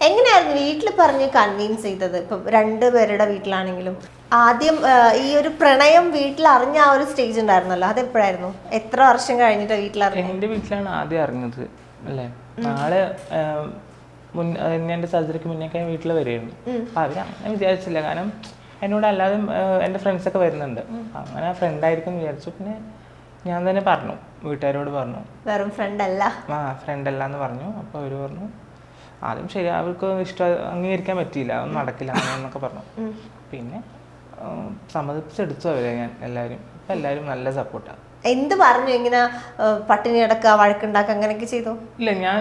എങ്ങനെയായിരുന്നു വീട്ടിൽ പറഞ്ഞ് കൺവിൻസ് ചെയ്തത്? ഇപ്പം 2 പേരുടെ വീട്ടിലാണെങ്കിലും ആദ്യം ഈ ഒരു പ്രണയം വീട്ടിൽ അറിഞ്ഞ ആ ഒരു സ്റ്റേജ് ഉണ്ടായിരുന്നല്ലോ, അതെപ്പോഴായിരുന്നു? എത്ര വർഷം കഴിഞ്ഞിട്ട് വീട്ടിൽ അറിഞ്ഞത്? എന്റെ വീട്ടിലാണ് ആദ്യം അറിഞ്ഞത് അല്ലേ. നാളെ എൻ്റെ സർജറിക്ക് മുന്നേ വീട്ടിൽ വരികയായിരുന്നു. അപ്പൊ അവരങ്ങനെ വിചാരിച്ചില്ല, കാരണം എന്നോട് അല്ലാതെ എൻ്റെ ഫ്രണ്ട്സൊക്കെ വരുന്നുണ്ട്. അങ്ങനെ ഫ്രണ്ടായിരിക്കും വിചാരിച്ചു. പിന്നെ ഞാൻ തന്നെ പറഞ്ഞു, വീട്ടുകാരോട് പറഞ്ഞു, വെറും ഫ്രണ്ട് അല്ല, ഫ്രണ്ട് അല്ല എന്ന് പറഞ്ഞു. അപ്പോൾ അവർ പറഞ്ഞു ആദ്യം ശരി, അവർക്ക് ഇഷ്ടം അംഗീകരിക്കാൻ പറ്റിയില്ല, ഒന്നും നടക്കില്ല അങ്ങനെയെന്നൊക്കെ പറഞ്ഞു. പിന്നെ സമ്മതിപ്പിച്ചെടുത്തു അവരെ ഞാൻ എല്ലാവരും. ഇപ്പം എല്ലാവരും നല്ല സപ്പോർട്ടാണ്. എന്ത് പറഞ്ഞു? ഇങ്ങനെ പട്ടിണി കിടക്കുക, വഴക്കുണ്ടാക്കുക അങ്ങനെയൊക്കെ ചെയ്തു? ഇല്ല, ഞാൻ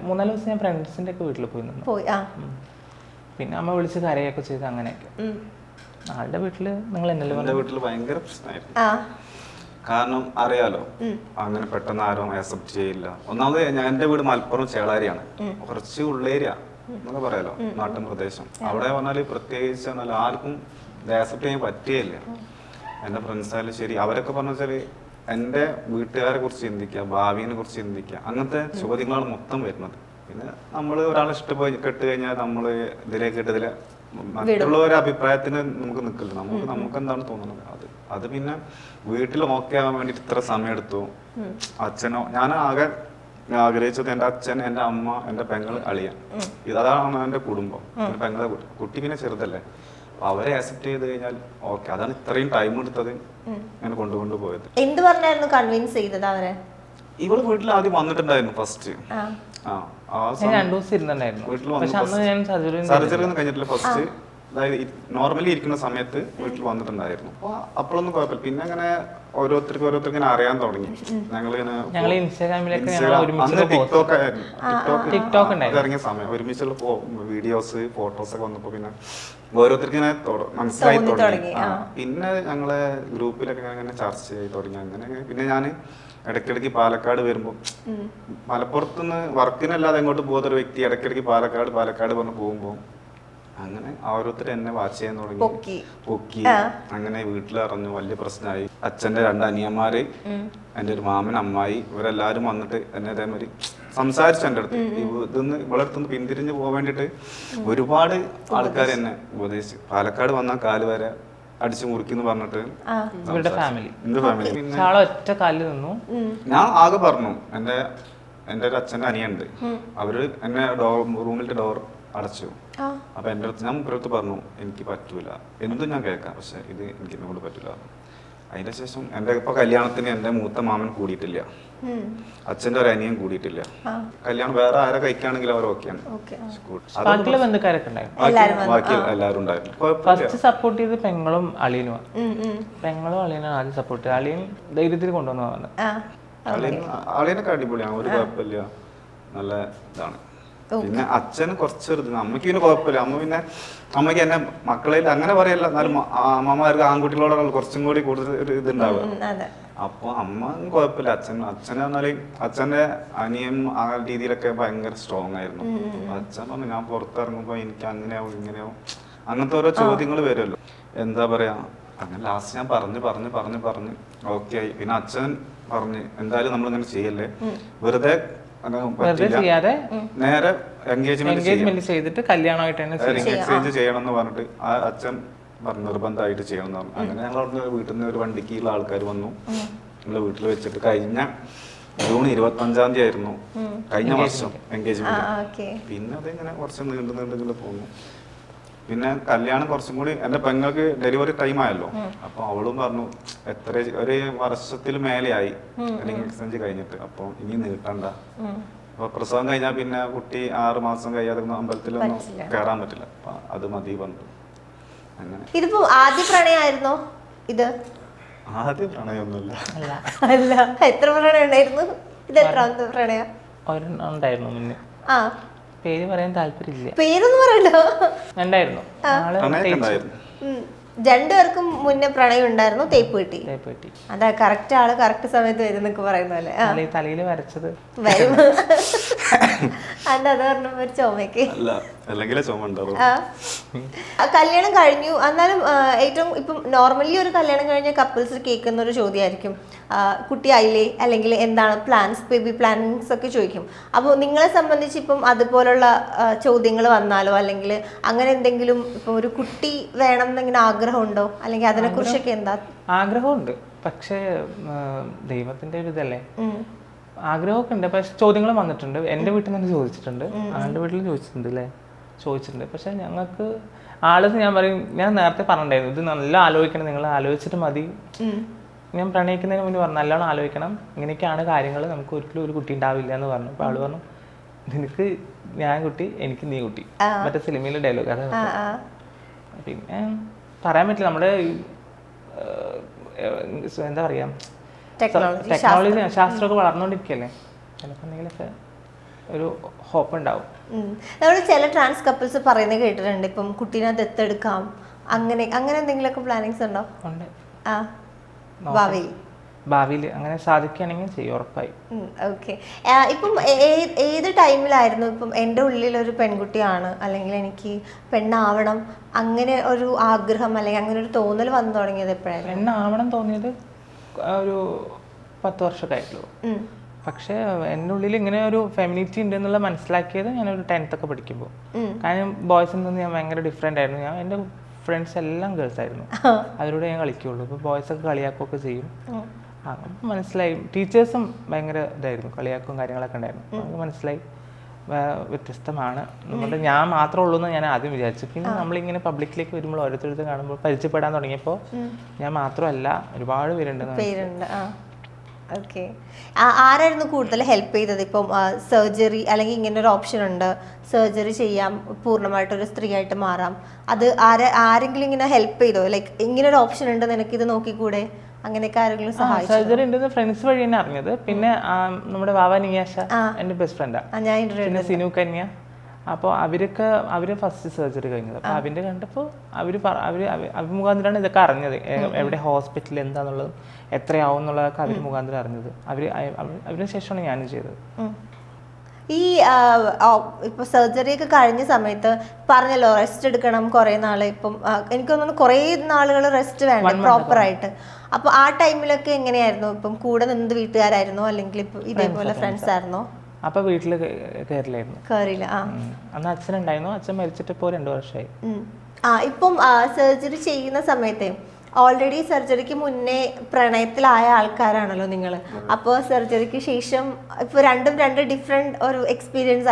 3-4 ദിവസം ഞാൻ ഫ്രണ്ട്സിൻ്റെ ഒക്കെ വീട്ടിൽ പോയി നിന്നു. പിന്നെ അമ്മ വിളിച്ച് കരയൊക്കെ ചെയ്ത് അങ്ങനെയൊക്കെ. ആളുടെ വീട്ടില് നിങ്ങൾ എന്നല്ലേ വീട്ടിൽ ഭയങ്കര പ്രശ്നമായിരുന്നു. കാരണം അറിയാലോ, അങ്ങനെ പെട്ടെന്ന് ആരും അക്സെപ്റ്റ് ചെയ്യില്ല. ഒന്നാമത് ഞാൻ എൻ്റെ വീട് മലപ്പുറം ചേളാരിയാണ്, കുറച്ച് ഉള്ളേരിയ എന്നൊക്കെ പറയാലോ, നാട്ടിൻ പ്രദേശം. അവിടെ പറഞ്ഞാല് പ്രത്യേകിച്ച് പറഞ്ഞാൽ ആർക്കും അക്സെപ്റ്റ് ചെയ്യാൻ പറ്റുകയില്ല. എൻ്റെ ഫ്രണ്ട്സായാലും ശരി, അവരൊക്കെ പറഞ്ഞു വെച്ചാല് എൻ്റെ വീട്ടുകാരെ കുറിച്ച് ചിന്തിക്കുക, ഭാവിയെ കുറിച്ച് ചിന്തിക്കുക, അങ്ങനത്തെ ചോദ്യങ്ങളാണ് മൊത്തം വരുന്നത്. പിന്നെ നമ്മൾ ഒരാളെ ഇഷ്ടപ്പെട്ട് കെട്ട് കഴിഞ്ഞാൽ നമ്മൾ ഇതിലേക്ക് ഇട്ടതിൽ മറ്റുള്ളവരുടെ അഭിപ്രായത്തിന് നമുക്ക് നിൽക്കില്ല. നമുക്ക് എന്താണ് തോന്നുന്നത് അത് പിന്നെ വീട്ടിൽ ഓക്കെ ആവാൻ വേണ്ടിട്ട് ഇത്ര സമയം എടുത്തു. അച്ഛനോ ഞാൻ ആകെ ആഗ്രഹിച്ചത് എൻ്റെ അച്ഛൻ, എൻ്റെ അമ്മ, എൻ്റെ പെങ്ങൾ, അളിയൻ, അതാണ് എൻ്റെ കുടുംബം. എൻ്റെ പെങ്ങളെ കുട്ടി പിന്നെ ചെറുതല്ലേ, അപ്പൊ അവരെ ആക്സെപ്റ്റ് ചെയ്ത് കഴിഞ്ഞാൽ ഓക്കെ. അതാണ് ഇത്രയും ടൈം എടുത്തത് ഞാൻ കൊണ്ടുപോയത്. എന്ത് പറഞ്ഞായിരുന്നു കൺവിൻസ് ചെയ്തത് അവരെ? ഇവള് വീട്ടിൽ ആദ്യം വന്നിട്ടുണ്ടായിരുന്നു ഫസ്റ്റ്. സർജറി ഒന്നും കഴിഞ്ഞിട്ടില്ല. ഫസ്റ്റ് അതായത് നോർമലി ഇരിക്കുന്ന സമയത്ത് വീട്ടിൽ വന്നിട്ടുണ്ടായിരുന്നു. അപ്പൊ അപ്പോഴൊന്നും കുഴപ്പമില്ല. പിന്നെ അങ്ങനെ ഓരോരുത്തർക്ക് ഇങ്ങനെ അറിയാൻ തുടങ്ങി. ഞങ്ങൾ ഇൻസ്റ്റാഗ്രാമിലൊക്കെ ടിക്ടോക്ക് ഇറങ്ങിയ സമയം ഒരുമിച്ചുള്ള വീഡിയോസ് ഫോട്ടോസ് ഒക്കെ വന്നപ്പോ പിന്നെ ഓരോരുത്തർക്ക് ഇങ്ങനെ മനസ്സിലായി തുടങ്ങി. പിന്നെ ഞങ്ങളെ ഗ്രൂപ്പിലൊക്കെ അങ്ങനെ ചർച്ച ചെയ്ത് തുടങ്ങി. അങ്ങനെ പിന്നെ ഞാൻ ഇടയ്ക്കിടയ്ക്ക് പാലക്കാട് വരുമ്പോൾ, മലപ്പുറത്തുനിന്ന് വർക്കിനല്ലാതെ എങ്ങോട്ട് പോകുന്ന ഒരു വ്യക്തി ഇടയ്ക്കിടയ്ക്ക് പാലക്കാട് പറഞ്ഞ് പോകുമ്പോൾ അങ്ങനെ ഓരോരുത്തർ എന്നെ വാച്ച് ചെയ്യാൻ തുടങ്ങി. പൊക്കി അങ്ങനെ വീട്ടിലിറങ്ങു. വലിയ പ്രശ്നമായി. അച്ഛൻ്റെ 2 അനിയന്മാര്, എൻ്റെ ഒരു മാമൻ, അമ്മായി, ഇവരെല്ലാരും വന്നിട്ട് എന്നെ അതേമാതിരി സംസാരിച്ചു എൻ്റെ അടുത്ത്. ഇവിടെ അടുത്തുനിന്ന് പിന്തിരിഞ്ഞ് പോകാൻ വേണ്ടിട്ട് ഒരുപാട് ആൾക്കാർ എന്നെ ഉപദേശിച്ചു. പാലക്കാട് വന്നാൽ കാല് വരെ അടിച്ചു മുറിക്കുന്നു പറഞ്ഞിട്ട് എന്റെ ഫാമിലി ഒറ്റ കാലിൽ നിന്നു. ഞാൻ ആകെ പറഞ്ഞു, എൻ്റെ ഒരു അച്ഛൻ്റെ അനിയുണ്ട്, അവര് എന്നെ റൂമിലത്തെ ഡോർ അടച്ചു. അപ്പൊ എൻ്റെ അടുത്ത് ഞാൻ മുപ്പരടുത്ത് പറഞ്ഞു, എനിക്ക് പറ്റൂല, എന്തും ഞാൻ കേൾക്കാം, പക്ഷെ ഇത് എനിക്ക് എന്നോട് പറ്റൂല. അതിന്റെ ശേഷം എൻ്റെ ഇപ്പൊ കല്യാണത്തിന് എൻ്റെ മൂത്ത മാമൻ കൂടിയിട്ടില്ല, അച്ഛൻ്റെ ഒരു അനിയൻ കൂടിയിട്ടില്ല. കല്യാണം വേറെ ആരെ കഴിക്കുകയാണെങ്കിൽ അവർ ഓക്കെയാണ്. ബാക്കി എല്ലാവരും ഉണ്ടായിരുന്നു. ഫസ്റ്റ് സപ്പോർട്ട് ചെയ്ത് പെങ്ങളും അളിയനുമാണ്. പെങ്ങളും അളിയനാണ് ആദ്യം സപ്പോർട്ട് ചെയ്ത്. അളിയൻ ധൈര്യത്തിൽ കൊണ്ടുവന്നു. അളിയനൊക്കെ അടിപൊളിയാണ്, ഒരു കുഴപ്പമില്ല, നല്ല ഇതാണ്. പിന്നെ അച്ഛന് കുറച്ചൊരു അമ്മയ്ക്ക് പിന്നെ കുഴപ്പമില്ല. അമ്മയ്ക്ക് എന്നെ മക്കളെ അങ്ങനെ പറയല്ല, എന്നാലും അമ്മമാർക്ക് ആൺകുട്ടികളോടാണ് കുറച്ചും കൂടി കൂടുതൽ ഒരു ഇതുണ്ടാവുക. അപ്പൊ അമ്മ കുഴപ്പമില്ല. അച്ഛൻ പറഞ്ഞാല് അച്ഛന്റെ അനിയൻ ആ രീതിയിലൊക്കെ ഭയങ്കര സ്ട്രോങ് ആയിരുന്നു. അച്ഛൻ പറഞ്ഞു, ഞാൻ പുറത്തിറങ്ങുമ്പോ എനിക്ക് അങ്ങനെയാവും ഇങ്ങനെയാവും അങ്ങനത്തെ ഓരോ ചോദ്യങ്ങൾ വരുമല്ലോ, എന്താ പറയാ. അങ്ങനെ ലാസ്റ്റ് ഞാൻ പറഞ്ഞ് ഓക്കെ ആയി. പിന്നെ അച്ഛൻ പറഞ്ഞ്, എന്തായാലും നമ്മളിങ്ങനെ ചെയ്യല്ലേ, വെറുതെ ചെയ്യാതെ നേരെ എൻഗേജ്മെന്റ് ചെയ്തിട്ട് കല്യാണമായിട്ട് എക്സ്ചേഞ്ച് ചെയ്യണം എന്ന് പറഞ്ഞിട്ട് ആ അച്ഛൻ നിർബന്ധമായിട്ട് ചെയ്യണം എന്ന് പറഞ്ഞു. അങ്ങനെ ഞങ്ങൾ അവിടുന്ന് വീട്ടിൽ നിന്ന് ഒരു വണ്ടിക്കുള്ള ആൾക്കാർ വന്നു നമ്മളെ വീട്ടിൽ വെച്ചിട്ട്. കഴിഞ്ഞ ജൂൺ 25 ആയിരുന്നു കഴിഞ്ഞ വർഷം എൻഗേജ്മെന്റ്. പിന്നെ അതിങ്ങനെ കുറച്ച് നീണ്ടു പോകുന്നു. പിന്നെ കല്യാണം കുറച്ചും കൂടി, എന്റെ പെങ്ങൾക്ക് ഡെലിവറി ടൈം ആയല്ലോ, അപ്പൊ അവളും പറഞ്ഞു ഒരു വർഷത്തിൽ മേലെയായി എക്സ്ചേഞ്ച് കഴിഞ്ഞിട്ട്, അപ്പൊ ഇനി നീട്ടണ്ട. അപ്പൊ പ്രസവം കഴിഞ്ഞാൽ പിന്നെ കുട്ടി 6 മാസം കഴിയാതെ അമ്പലത്തിലൊന്നും കയറാൻ പറ്റില്ല, അപ്പൊ അത് മതി പറഞ്ഞു. അങ്ങനെ ഇതിപ്പോ ആദ്യ പ്രണയമായിരുന്നോ? ഇത് ആദ്യ പ്രണയമൊന്നുമില്ല. അല്ല, എത്ര പ്രണയം ഉണ്ടായിരുന്നു? ഇത് എത്രാമത്തെ പ്രണയം? ഉണ്ടായിരുന്നു മുന്നേ. പേര് പറയാൻ താല്പര്യമില്ല. പേരൊന്നും പറയല്ലോ. ഉണ്ടായിരുന്നു. രണ്ടുപേർക്കും മുന്നേ പ്രണയം ഉണ്ടായിരുന്നു. തേപ്പ് കിട്ടി. അതാ കറക്റ്റ് ആള് കറക്റ്റ് സമയത്ത് വരുന്നൊക്കെ പറയുന്ന പോലെ. തലയിൽ വരച്ചത് വരും. അത് പറഞ്ഞ ഒരു ചുമക്ക് കല്യാണം കഴിഞ്ഞു. എന്നാലും ഏറ്റവും ഇപ്പം നോർമലി ഒരു കല്യാണം കഴിഞ്ഞ കപ്പിൾസ് കേൾക്കുന്ന ഒരു ചോദ്യമായിരിക്കും, കുട്ടിയായില്ലേ, അല്ലെങ്കിൽ എന്താണ് പ്ലാൻസ്, ബേബി പ്ലാനിങ്സ് ഒക്കെ ചോദിക്കും. അപ്പോൾ നിങ്ങളെ സംബന്ധിച്ച് ഇപ്പം അതുപോലുള്ള ചോദ്യങ്ങൾ വന്നാലോ, അല്ലെങ്കിൽ അങ്ങനെ എന്തെങ്കിലും ഇപ്പം ഒരു കുട്ടി വേണം എന്നിങ്ങനെ ആഗ്രഹമുണ്ടോ, അല്ലെങ്കിൽ അതിനെ കുറിച്ചൊക്കെ എന്താ? ആഗ്രഹമുണ്ട്, പക്ഷേ ദൈവത്തിന്റെ ഒരു ഇതല്ലേ, ആഗ്രഹമൊക്കെ ഉണ്ട്. പക്ഷെ ചോദ്യങ്ങൾ വന്നിട്ടുണ്ട്. എൻ്റെ വീട്ടിൽ നിന്ന് ചോദിച്ചിട്ടുണ്ട്, ആളുടെ വീട്ടിൽ ചോദിച്ചിട്ടുണ്ട്. പക്ഷെ ഞങ്ങൾക്ക് ആളെന്ന് ഞാൻ പറയും, ഞാൻ നേരത്തെ പറഞ്ഞിട്ടുണ്ടായിരുന്നു, ഇത് നല്ല ആലോചിക്കണം, നിങ്ങൾ ആലോചിച്ചിട്ട് മതി. ഞാൻ പ്രണയിക്കുന്നതിന് മുന്നേ പറഞ്ഞു, നല്ലോണം ആലോചിക്കണം, ഇങ്ങനെയൊക്കെയാണ് കാര്യങ്ങൾ, നമുക്ക് ഒരിക്കലും ഒരു കുട്ടി ഉണ്ടാവില്ല എന്ന് പറഞ്ഞു. അപ്പോൾ ആള് പറഞ്ഞു, നിനക്ക് ഞാൻ കുട്ടി, എനിക്ക് നീ കുട്ടി, മറ്റേ സിനിമയിലെ ഡയലോഗ്. അതെ. പിന്നെ പറയാൻ പറ്റില്ല, നമ്മുടെ എന്താ പറയാ, ടെക്നോളജി ശാസ്ത്രമൊക്കെ വളർന്നുകൊണ്ടിരിക്കുകയല്ലേ, ചിലപ്പോൾ എന്തെങ്കിലുമൊക്കെ ഒരു ഹോപ്പ് ഉണ്ടാവും. നമ്മൾ ചില ട്രാൻസ് കപ്പിൾസ് പറയുന്നത് കേട്ടിട്ടുണ്ട്, ഇപ്പം കുട്ടീനെ ദത്തെടുക്കാം, അങ്ങനെ എന്തെങ്കിലുമൊക്കെ പ്ലാനിങ്സ് ഉണ്ടോ? ഉണ്ട്. ഭാവിയിൽ അങ്ങനെ സാധിക്കുകയാണെങ്കിൽ ചെയ്യും, ഉറപ്പായി. ഓക്കെ. ഇപ്പം ഏത് ടൈമിലായിരുന്നു ഇപ്പം എൻ്റെ ഉള്ളിലൊരു പെൺകുട്ടിയാണ്, അല്ലെങ്കിൽ എനിക്ക് പെണ്ണാവണം അങ്ങനെ ഒരു ആഗ്രഹം അല്ലെങ്കിൽ അങ്ങനെ ഒരു തോന്നൽ വന്നു തുടങ്ങിയത് എപ്പോഴായിരുന്നു? പെണ്ണാവണം തോന്നിയത് ഒരു 10 വർഷമൊക്കെ ആയിട്ടുള്ളൂ. പക്ഷേ എൻ്റെ ഉള്ളിൽ ഇങ്ങനെ ഒരു ഫെമിനിറ്റി ഉണ്ടെന്നുള്ള മനസ്സിലാക്കിയത് ഞാനൊരു 10th ഒക്കെ പഠിക്കുമ്പോൾ. കാരണം ബോയ്സിൽ നിന്ന് ഞാൻ ഭയങ്കര ഡിഫറെൻ്റ് ആയിരുന്നു. എൻ്റെ ഫ്രണ്ട്സ് എല്ലാം ഗേൾസ് ആയിരുന്നു, അവരോട് ഞാൻ കളിക്കുകയുള്ളൂ. ഇപ്പോൾ ബോയ്സൊക്കെ കളിയാക്കുകയൊക്കെ ചെയ്യും. അപ്പം മനസ്സിലായി. ടീച്ചേഴ്സും ഭയങ്കര ഇതായിരുന്നു, കളിയാക്കും കാര്യങ്ങളൊക്കെ ഉണ്ടായിരുന്നു. നമുക്ക് മനസ്സിലായി വ്യത്യസ്തമാണ് നമ്മുടെ, ഞാൻ മാത്രമേ ഉള്ളൂ എന്ന് ഞാൻ ആദ്യം വിചാരിച്ചു. പിന്നെ നമ്മളിങ്ങനെ പബ്ലിക്കിലേക്ക് വരുമ്പോൾ ഓരോരുത്തരുടെ കാണുമ്പോൾ പരിചയപ്പെടാൻ തുടങ്ങിയപ്പോൾ ഞാൻ മാത്രമല്ല ഒരുപാട് പേരുണ്ട്. ഓക്കെ. ആരായിരുന്നു കൂടുതൽ ഹെൽപ്പ് ചെയ്തത്? ഇപ്പം സർജറി അല്ലെങ്കിൽ ഇങ്ങനെ ഒരു ഓപ്ഷൻ ഉണ്ട്, സർജറി ചെയ്യാം, പൂർണ്ണമായിട്ടൊരു സ്ത്രീ ആയിട്ട് മാറാം, അത് ആരെങ്കിലും ഇങ്ങനെ ഹെൽപ്പ് ചെയ്തോ? ലൈക്ക് ഇങ്ങനെ ഒരു ഓപ്ഷൻ ഉണ്ട്, നിനക്കിത് നോക്കിക്കൂടെ, അങ്ങനെയൊക്കെ ആരെങ്കിലും സഹായിച്ചു? സർജറി ഉണ്ടെന്ന് ഫ്രണ്ട്സ് വഴി തന്നെ അറിഞ്ഞത്. പിന്നെ നമ്മുടെ വാവ നിയാഷ എൻ്റെ ബെസ്റ്റ് ഫ്രണ്ടാണ്, പിന്നെ സിനു കന്യ. അപ്പോൾ അവര് ഫസ്റ്റ് സർജറി കഴിഞ്ഞത്. അപ്പോൾ അവൻ്റെ കണ്ടപ്പോൾ അവർ മുഖാന്തരമാണ് ഇതൊക്കെ അറിഞ്ഞത്, എവിടെ ഹോസ്പിറ്റൽ എന്താന്നുള്ളതും എത്രയാവും എന്നുള്ളതൊക്കെ അവർ മുഖാന്തരം അറിഞ്ഞത്. അതിന് ശേഷമാണ് ഞാനും ചെയ്തത്. ഈ ഇപ്പൊ സർജറി ഒക്കെ കഴിഞ്ഞ സമയത്ത് പറഞ്ഞല്ലോ റെസ്റ്റ് എടുക്കണം കുറേ നാള്. ഇപ്പം എനിക്ക് തോന്നുന്നു കുറേ നാളുകൾ റെസ്റ്റ് വേണ്ട പ്രോപ്പർ ആയിട്ട്. അപ്പൊ ആ ടൈമിലൊക്കെ എങ്ങനെയായിരുന്നു? ഇപ്പം കൂടെ നിന്നത് വീട്ടുകാരായിരുന്നോ അല്ലെങ്കിൽ ഇപ്പൊ ഇതേപോലെ ഫ്രണ്ട്സ് ആയിരുന്നോ? അപ്പൊ വീട്ടില് കയറില്ല. അന്ന് അച്ഛനുണ്ടായിരുന്നു, അച്ഛൻ മരിച്ചിട്ട് ഇപ്പോൾ 2 വർഷമായി. ഇപ്പം സർജറി ചെയ്യുന്ന സമയത്തെ ഓൾറെഡി സർജറിക്ക് മുന്നേ പ്രണയത്തിലായ ആൾക്കാരാണല്ലോ നിങ്ങൾ. അപ്പോൾ സർജറിക്ക് ശേഷം ഇപ്പോൾ രണ്ട് ഡിഫറെന്റ് ഒരു എക്സ്പീരിയൻസ്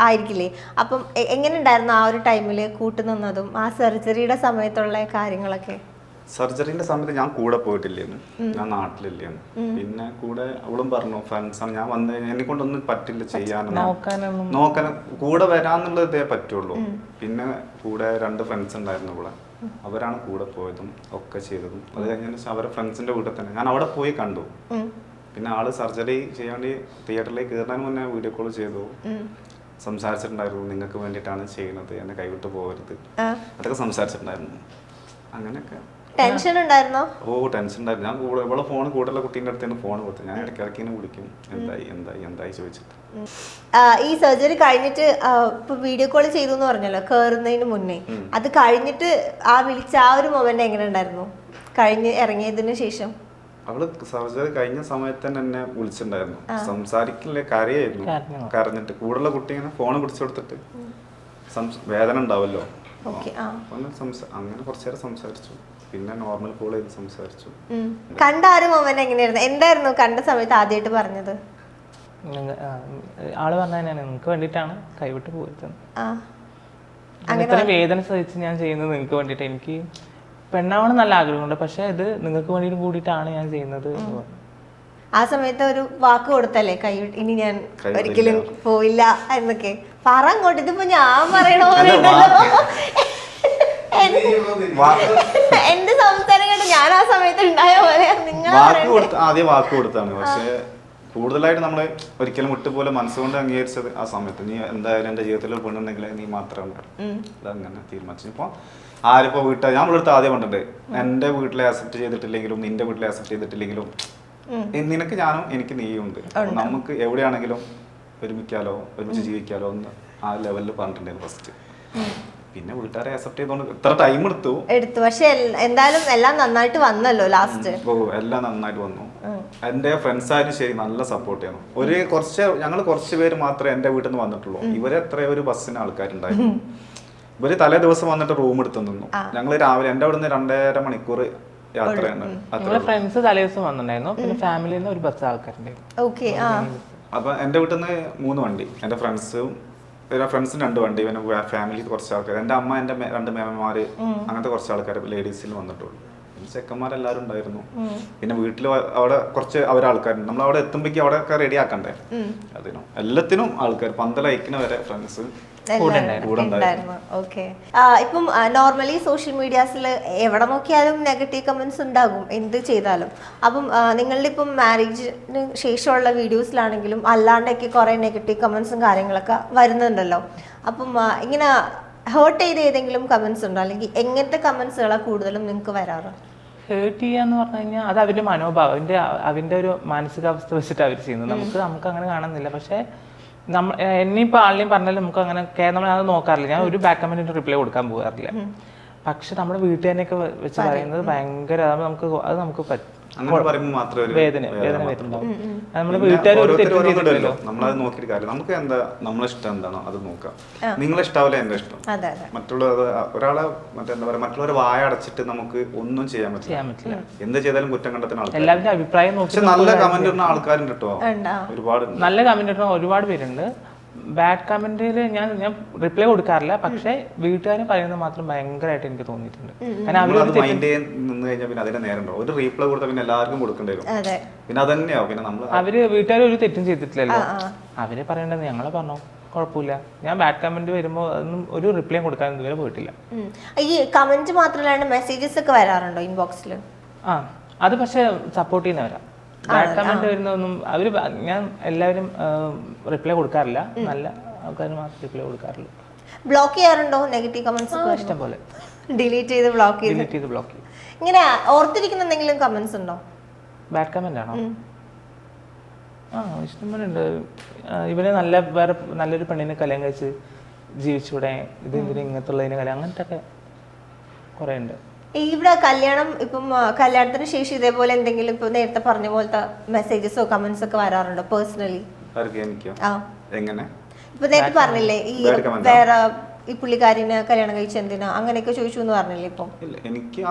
ആയിരിക്കില്ലേ? അപ്പം എങ്ങനെ ഉണ്ടായിരുന്നു ആ ഒരു ടൈമിൽ കൂട്ടുനിന്നതും ആ സർജറിയുടെ സമയത്തുള്ള കാര്യങ്ങളൊക്കെ? സർജറിന്റെ സമയത്ത് ഞാൻ കൂടെ പോയിട്ടില്ലേന്ന്, ഞാൻ നാട്ടിലില്ലേന്ന്. പിന്നെ കൂടെ അവളും പറഞ്ഞു ഫ്രണ്ട്സാണ്, ഞാൻ വന്ന് എന്നെ കൊണ്ടൊന്നും പറ്റില്ല ചെയ്യാനൊന്നും, നോക്കാൻ കൂടെ വരാന്നുള്ളതേ പറ്റുള്ളൂ. പിന്നെ കൂടെ 2 ഫ്രണ്ട്സ് ഉണ്ടായിരുന്നു ഇവിടെ, അവരാണ് കൂടെ പോയതും ഒക്കെ ചെയ്തതും. അത് കഴിഞ്ഞ അവരുടെ ഫ്രണ്ട്സിന്റെ കൂടെ തന്നെ ഞാൻ അവിടെ പോയി കണ്ടു. പിന്നെ ആള് സർജറി ചെയ്യാൻ വേണ്ടി തിയേറ്ററിലേക്ക് കയറുന്നതിന് മുന്നേ വീഡിയോ കോൾ ചെയ്തു, സംസാരിച്ചിട്ടുണ്ടായിരുന്നു, നിങ്ങൾക്ക് വേണ്ടിയിട്ടാണ് ചെയ്യുന്നത്, എന്നെ കൈവിട്ട് പോകരുത്, അതൊക്കെ സംസാരിച്ചിട്ടുണ്ടായിരുന്നു. അങ്ങനെയൊക്കെ ടെൻഷൻ ഉണ്ടായിരുന്നോ? ഓ ടെൻഷൻ ഉണ്ടായിരുന്നു. ഞാൻ ഇവിടെ ഫോൺ കൂടുതലുള്ള കുട്ടീൻ്റെ അടുത്ത് ഫോൺ കൊടുത്തു. ഞാൻ ഇടയ്ക്കിടയ്ക്ക് വിളിക്കും, എന്തായി ചോദിച്ചിട്ട്. ഈ സർജറി കഴിഞ്ഞിട്ട് ഇപ്പൊ വീഡിയോ കോൾ ചെയ്തു എന്ന് പറഞ്ഞല്ലോ കേറുന്നതിന് മുന്നേ, അത് കഴിഞ്ഞിട്ട് വിളിച്ച ആ ഒരു മൊമെന്റ് എങ്ങനെ ഉണ്ടായിരുന്നു? കഴിഞ്ഞ് ഇറങ്ങിയതിന് ശേഷം അവള് സർജറി കഴിഞ്ഞ സമയത്ത് തന്നെ എന്നെ വിളിച്ചിട്ടുണ്ടായിരുന്നു. സംസാരിക്കില്ലേ, കരയായിരുന്നു, കരഞ്ഞിട്ട്. കൂടുതലുള്ള കുട്ടി ഇങ്ങനെ ഫോൺ പിടിച്ചു കൊടുത്തിട്ട് വേദന ഉണ്ടാവല്ലോ, അങ്ങനെ കുറച്ചു നേരം സംസാരിച്ചു. പിന്നെ നോർമൽ കോൾ ചെയ്ത് സംസാരിച്ചു. കണ്ട ആ ഒരു മൊമെന്റ് എങ്ങനെയായിരുന്നു? എന്തായിരുന്നു കണ്ട സമയത്ത് ആദ്യമായിട്ട് പറഞ്ഞത്? ആള് പറഞ്ഞാൽ നിങ്ങൾക്ക് വേണ്ടിയിട്ടാണ് കൈവിട്ട് പോയത്, ഇത്രയും വേദന സഹിച്ച് ഞാൻ ചെയ്യുന്നത് നിങ്ങൾക്ക് വേണ്ടിയിട്ട്, എനിക്ക് പെണ്ണാവണം നല്ല ആഗ്രഹമുണ്ട്, പക്ഷെ ഇത് നിങ്ങൾക്ക് വേണ്ടിയിട്ട് കൂടിയിട്ടാണ് ഞാൻ ചെയ്യുന്നത്. ആ സമയത്ത് ഒരു വാക്ക് കൊടുത്തല്ലേ കൈവിട്ട് ഇനി ഞാൻ ഒരിക്കലും പോയില്ല എന്നൊക്കെ പറ അങ്ങോട്ട്. ഇതിപ്പോ ഞാൻ പറയണ പോലെ എന്റെ സംസാരം കേട്ട് ഞാൻ ആ സമയത്ത് ഉണ്ടായ പോലെ ആദ്യം വാക്ക് കൊടുത്താണ്. പക്ഷെ കൂടുതലായിട്ട് നമ്മള് ഒരിക്കലും വിട്ടുപോലെ മനസ്സുകൊണ്ട് അംഗീകരിച്ചത് ആ സമയത്ത്. നീ എന്തായാലും എന്റെ ജീവിതത്തിൽ പെണ്ണുണ്ടെങ്കിൽ നീ മാത്രമാണ്, അതങ്ങനെ തീരുമാനിച്ചു. ഇപ്പൊ ആരിപ്പോ വീട്ടുകാർ ഞാൻ ഇവിടെ ആദ്യം കണ്ടിട്ടുണ്ട്, എന്റെ വീട്ടിലെ അക്സെപ്റ്റ് ചെയ്തിട്ടില്ലെങ്കിലും നിന്റെ വീട്ടിലെ അക്സെപ്റ്റ് ചെയ്തിട്ടില്ലെങ്കിലും നിനക്ക് ഞാനും എനിക്ക് നീയും ഉണ്ട്, നമുക്ക് എവിടെയാണെങ്കിലും ഒരുമിക്കാലോ ഒരുമിച്ച് ജീവിക്കാലോ എന്ന് ആ ലെവലിൽ പറഞ്ഞിട്ടുണ്ടായിരുന്നു ഫസ്റ്റ്. പിന്നെ വീട്ടുകാരെ അക്സെപ്റ്റ് ചെയ്തോണ്ട് ഇത്ര ടൈം എടുത്തു. പക്ഷെ എന്തായാലും എല്ലാം നന്നായിട്ട് വന്നല്ലോ ലാസ്റ്റ്. ഓ എല്ലാം നന്നായിട്ട് വന്നു. എന്റെ ഫ്രണ്ട്സ് ആയാലും ശരി നല്ല സപ്പോർട്ട് ചെയ്യണം. ഞങ്ങൾ കുറച്ച് പേര് മാത്രമേ എന്റെ വീട്ടിൽ നിന്ന് വന്നിട്ടുള്ളൂ. ഇവരെ എത്രയോ ഒരു ബസ്സിന് ആൾക്കാരുണ്ടായിരുന്നു. ഇവര് തലേ ദിവസം വന്നിട്ട് റൂം എടുത്ത് നിന്നു. ഞങ്ങള് രാവിലെ എന്റെ അവിടെ നിന്ന് 2.5 മണിക്കൂർ യാത്രയാണ്. ഫ്രണ്ട്സ് തലേ ദിവസം വന്നിട്ടുണ്ടായിരുന്നു, പിന്നെ ഫാമിലിയിൽ നിന്ന് ഒരു ബസ് ആൾക്കാരുണ്ടായിരുന്നു. അപ്പൊ എന്റെ വീട്ടിൽ നിന്ന് 3 വണ്ടി, എന്റെ ഫ്രണ്ട്സും ഫ്രണ്ട്സിന് 2 വണ്ടി, പിന്നെ ഫാമിലി കുറച്ച് ആൾക്കാർ, എന്റെ അമ്മ, എന്റെ 2 മേമന്മാര്, അങ്ങനത്തെ കുറച്ച് ആൾക്കാർ ലേഡീസിൽ വന്നിട്ടുള്ളൂ. ചെക്കന്മാരെല്ലാരും ഉണ്ടായിരുന്നു. പിന്നെ വീട്ടിൽ അവിടെ കുറച്ച് അവരാൾക്കാരുണ്ട്. നമ്മൾ അവിടെ എത്തുമ്പോഴേക്കും അവിടെ ഒക്കെ റെഡി ആക്കണ്ടേ, അതിനും എല്ലാത്തിനും ആൾക്കാർ, പന്തലയക്കുന്ന വരെ ഫ്രണ്ട്സ് ഇപ്പം നോർമലി സോഷ്യൽ മീഡിയാസിൽ എവിടെ നോക്കിയാലും നെഗറ്റീവ് കമന്റ്സ് ഉണ്ടാകും എന്ത് ചെയ്താലും. അപ്പം നിങ്ങളുടെ ഇപ്പം മാരേജിന് ശേഷമുള്ള വീഡിയോസിലാണെങ്കിലും അല്ലാണ്ടൊക്കെ കുറെ നെഗറ്റീവ് കമന്റ്സും കാര്യങ്ങളൊക്കെ വരുന്നുണ്ടല്ലോ. അപ്പം ഇങ്ങനെ ഹേർട്ട് ചെയ്ത് ഏതെങ്കിലും കമന്റ്സ് ഉണ്ടോ, അല്ലെങ്കിൽ എങ്ങനത്തെ കമന്റ്സുകളാണ് കൂടുതലും നിങ്ങൾക്ക് വരാറ്? ഹേർട്ട് ചെയ്യാന്ന് പറഞ്ഞു കഴിഞ്ഞാൽ അത് അവരുടെ മനോഭാവം, അവന്റെ ഒരു മാനസികാവസ്ഥ വെച്ചിട്ട് അവർ ചെയ്യുന്നത്. നമുക്ക് അങ്ങനെ കാണുന്നില്ല. പക്ഷെ എന്നിപ്പോൾ ആളിനെയും പറഞ്ഞാലും നമുക്ക് അങ്ങനെ നമ്മൾ അത് നോക്കാറില്ല. ഞാൻ ഒരു ബാക്ക് കമന്റിന് റിപ്ലൈ കൊടുക്കാൻ പോകാറില്ല. പക്ഷെ നമ്മുടെ വീട്ടുകാരനെയൊക്കെ വെച്ച് പറയുന്നത് ഭയങ്കര അത് നമുക്ക് അങ്ങനെ പറയുമ്പോൾ മാത്രമേ ഒരു വേദന വേദന വരുന്നുണ്ടാവും. മാത്രം. നമ്മുടെ പിന്നെ വീട്ടുകാർ ഒരു ഓരോരുത്തരും തെറ്റും ഓരോന്നിടല്ലോ. ചെയ്തിട്ടില്ലല്ലോ. നമ്മളത് നോക്കിയിട്ട് കാര്യം നമുക്ക് എന്താ നമ്മളെ ഇഷ്ടം എന്താണോ അത് നോക്കാം. നിങ്ങളെ ഇഷ്ടാവില്ല എന്റെ ഇഷ്ടം. അതെ അതെ. മറ്റുള്ള ഒരാളെ മറ്റെന്താ പറയാ മറ്റുള്ളവരെ വായ അടച്ചിട്ട് നമുക്ക് ഒന്നും ചെയ്യാൻ പറ്റില്ല. എന്ത് ചെയ്താലും കുറ്റം കണ്ടെത്തുന്ന ആൾക്കാർ. എല്ലാവരുടെ അഭിപ്രായം പക്ഷെ നല്ല കമന്റ് ഇടുന്ന ആൾക്കാരുണ്ട് കേട്ടോ, ഒരുപാട് നല്ല കമന്റ് ഇടുന്ന ഒരുപാട് പേരുണ്ട്. ബാഡ് കമന്റിൽ ഞാൻ റിപ്ലൈ കൊടുക്കാറില്ല, പക്ഷെ വീട്ടുകാർ പറയുന്നത് മാത്രം ഭയങ്കരമായിട്ട് എനിക്ക് തോന്നിയിട്ടുണ്ട്. നമ്മളത് മൈൻഡ് ചെയ്യാൻ നിന്ന് കഴിഞ്ഞാൽ പിന്നെ അതിന്റെ നേരം ഉണ്ടാവും. ഒരു റീപ്ലൈ കൊടുത്താൽ പിന്നെ എല്ലാവർക്കും കൊടുക്കേണ്ടി വരും. പിന്നെ അത് തന്നെയാവും. പിന്നെ നമ്മൾ വീട്ടുകാർ ഒരു തെറ്റും ചെയ്തിട്ടില്ലല്ലോ, അവര് പറയേണ്ടത് ഞങ്ങളെ പറഞ്ഞോ കുഴപ്പമില്ല. ഞാൻ ബാഡ് കമന്റ് വരുമ്പോൾ അതൊന്നും ഒരു റിപ്ലൈ കൊടുക്കാൻ ഇതുവരെ പോയിട്ടില്ല. ഈ കമന്റ് മാത്രമല്ലാണ്ട് മെസ്സേജസ് ഒക്കെ വരാറുണ്ടോ ഇൻബോക്സിൽ? അത് പക്ഷെ സപ്പോർട്ട് ചെയ്യുന്നവരാ. ബാഡ് കമന്റ് വരുന്നതൊന്നും ഞാൻ എല്ലാവരും റിപ്ലൈ കൊടുക്കാറില്ല, നല്ല ആൾക്കാർ മാത്രം റിപ്ലൈ കൊടുക്കാറുള്ളൂ. ബ്ലോക്ക് ചെയ്യാറുണ്ടോ നെഗറ്റീവ് കമന്റ്സ്? ഇഷ്ടം പോലെ ഡിലീറ്റ് ചെയ്ത് ബ്ലോക്ക് ബ്ലോക്ക് ചെയ്യും. ഇങ്ങനെ ഓർത്തിരിക്കുന്ന എന്തെങ്കിലും കമന്റ്സ് ഉണ്ടോ? ബാഡ് കമന്റ് ആണോ? ഇഷ്ടംപോലെ ഉണ്ട്. ഇവന് വേറെ നല്ലൊരു പെണ്ണിനെ കല്യാണം കഴിച്ച് ജീവിച്ചൂടെ, ഇത് എന്തിനും ഇങ്ങനത്തുള്ളതിനെ കല്യാണം, അങ്ങനത്തെ ഒക്കെ കുറെ ഉണ്ട്. ഇവിടെ കല്യാണം ഇപ്പം കല്യാണത്തിന് ശേഷം ഇതേപോലെ എന്തെങ്കിലും ഇപ്പൊ നേരത്തെ പറഞ്ഞ പോലത്തെ മെസ്സേജസോ കമന്റ്സ് ഒക്കെ വരാറുണ്ടോ പേഴ്സണലി? എങ്ങനെ ഇപ്പൊ നേരത്തെ പറഞ്ഞില്ലേ ഈ വേറെ ഈ പുള്ളിക്കാരിനെ കല്യാണം കഴിച്ച എന്തിനാ അങ്ങനെയൊക്കെ ചോദിച്ചു എന്ന് പറഞ്ഞില്ലേ ഇപ്പൊ? എനിക്ക്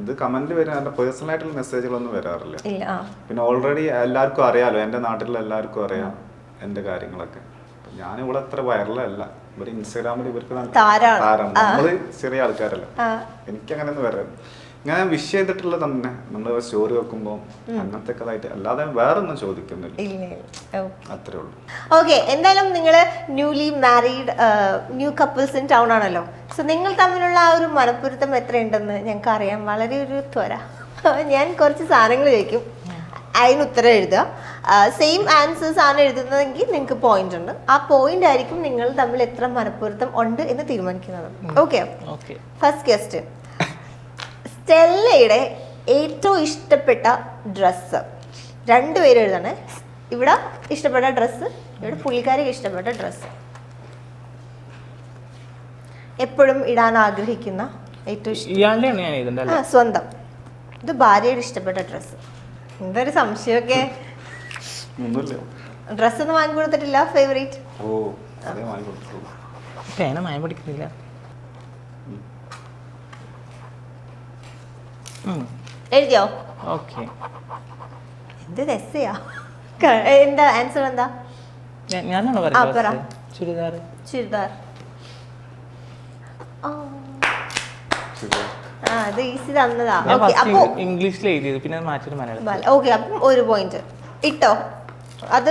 ഇത് കമന്റ് വരാൻ പേഴ്സണൽ ആയിട്ടുള്ള മെസ്സേജുകളൊന്നും വരാറില്ല. ഇല്ല. പിന്നെ ഓൾറെഡി എല്ലാവർക്കും അറിയാലോ, എന്റെ നാട്ടിലുള്ള എല്ലാവർക്കും അറിയാം എന്റെ കാര്യങ്ങളൊക്കെ. ഞാൻ ഇവിടെ അത്ര വൈറലല്ല. ഇവര് ഇൻസ്റ്റാഗ്രാമിൽ ഇവർക്ക് നമ്മള് ചെറിയ ആൾക്കാരല്ല. എനിക്ക് അങ്ങനെ ഒന്നും വരാം. ഞാൻ വിഷ് ചെയ്തിട്ടുള്ള തന്നെ നമ്മള് സ്റ്റോറി വെക്കുമ്പോ അങ്ങനത്തെ ഒക്കെ അല്ലാതെ വേറെ ഒന്നും ചോദിക്കുന്നില്ല. അത്രേ ഉള്ളൂ. ഓക്കെ, എന്തായാലും നിങ്ങള് newly married new couples in town ആണല്ലോ. സോ നിങ്ങൾ തമ്മിലുള്ള ആ ഒരു മനപ്പൊരുത്തം എത്രയുണ്ടെന്ന് ഞങ്ങൾക്ക് അറിയാം. വളരെ ഒരു ത്വര. ഞാൻ കുറച്ച് സാധനങ്ങൾ ചോദിക്കും, അതിന് ഉത്തരം എഴുതുക. സെയിം ആൻസേഴ്സ് ആണ് എഴുതുന്നതെങ്കിൽ നിങ്ങൾക്ക് പോയിന്റ് ഉണ്ട്. ആ പോയിന്റ് ആയിരിക്കും നിങ്ങൾ തമ്മിൽ എത്ര മനപ്പൊരുത്തം ഉണ്ട് എന്ന് തീരുമാനിക്കുന്നത്. ഓക്കെ. ഫസ്റ്റ് ക്വസ്റ്റ്യൻ, സ്റ്റെല്ലയുടെ ഏറ്റവും ഇഷ്ടപ്പെട്ട ഡ്രസ്സ്. രണ്ടുപേരും എഴുതണേ. ഇവിടെ ഇഷ്ടപ്പെട്ട ഡ്രസ്സ്, ഇവിടെ പുള്ളിക്കാരിക്ക് ഇഷ്ടപ്പെട്ട ഡ്രസ്സ്, എപ്പോഴും ഇടാൻ ആഗ്രഹിക്കുന്ന ഏറ്റവും ഇഷ്ടം സ്വന്തം. ഇത് ഭാര്യയുടെ ഇഷ്ടപ്പെട്ട ഡ്രസ്സ്. എന്തൊരു സംശയമൊക്കെ. ഡ്രസ് ഒന്നും വാങ്ങി കൊടുത്തിട്ടില്ല. ഫേവറേറ്റ് എഴുതിയോ? എന്ത് രസയാ. എന്താ ആൻസർ? എന്താ? ചുരിദാർ. അത് ഈസി തന്നതാ. ഇംഗ്ലീഷിൽ എഴുതിയത് പിന്നെ മാറ്റിട്ട് മലയാളം. ഓക്കെ, അപ്പം ഒരു പോയിന്റ് ഇട്ടോ. അത്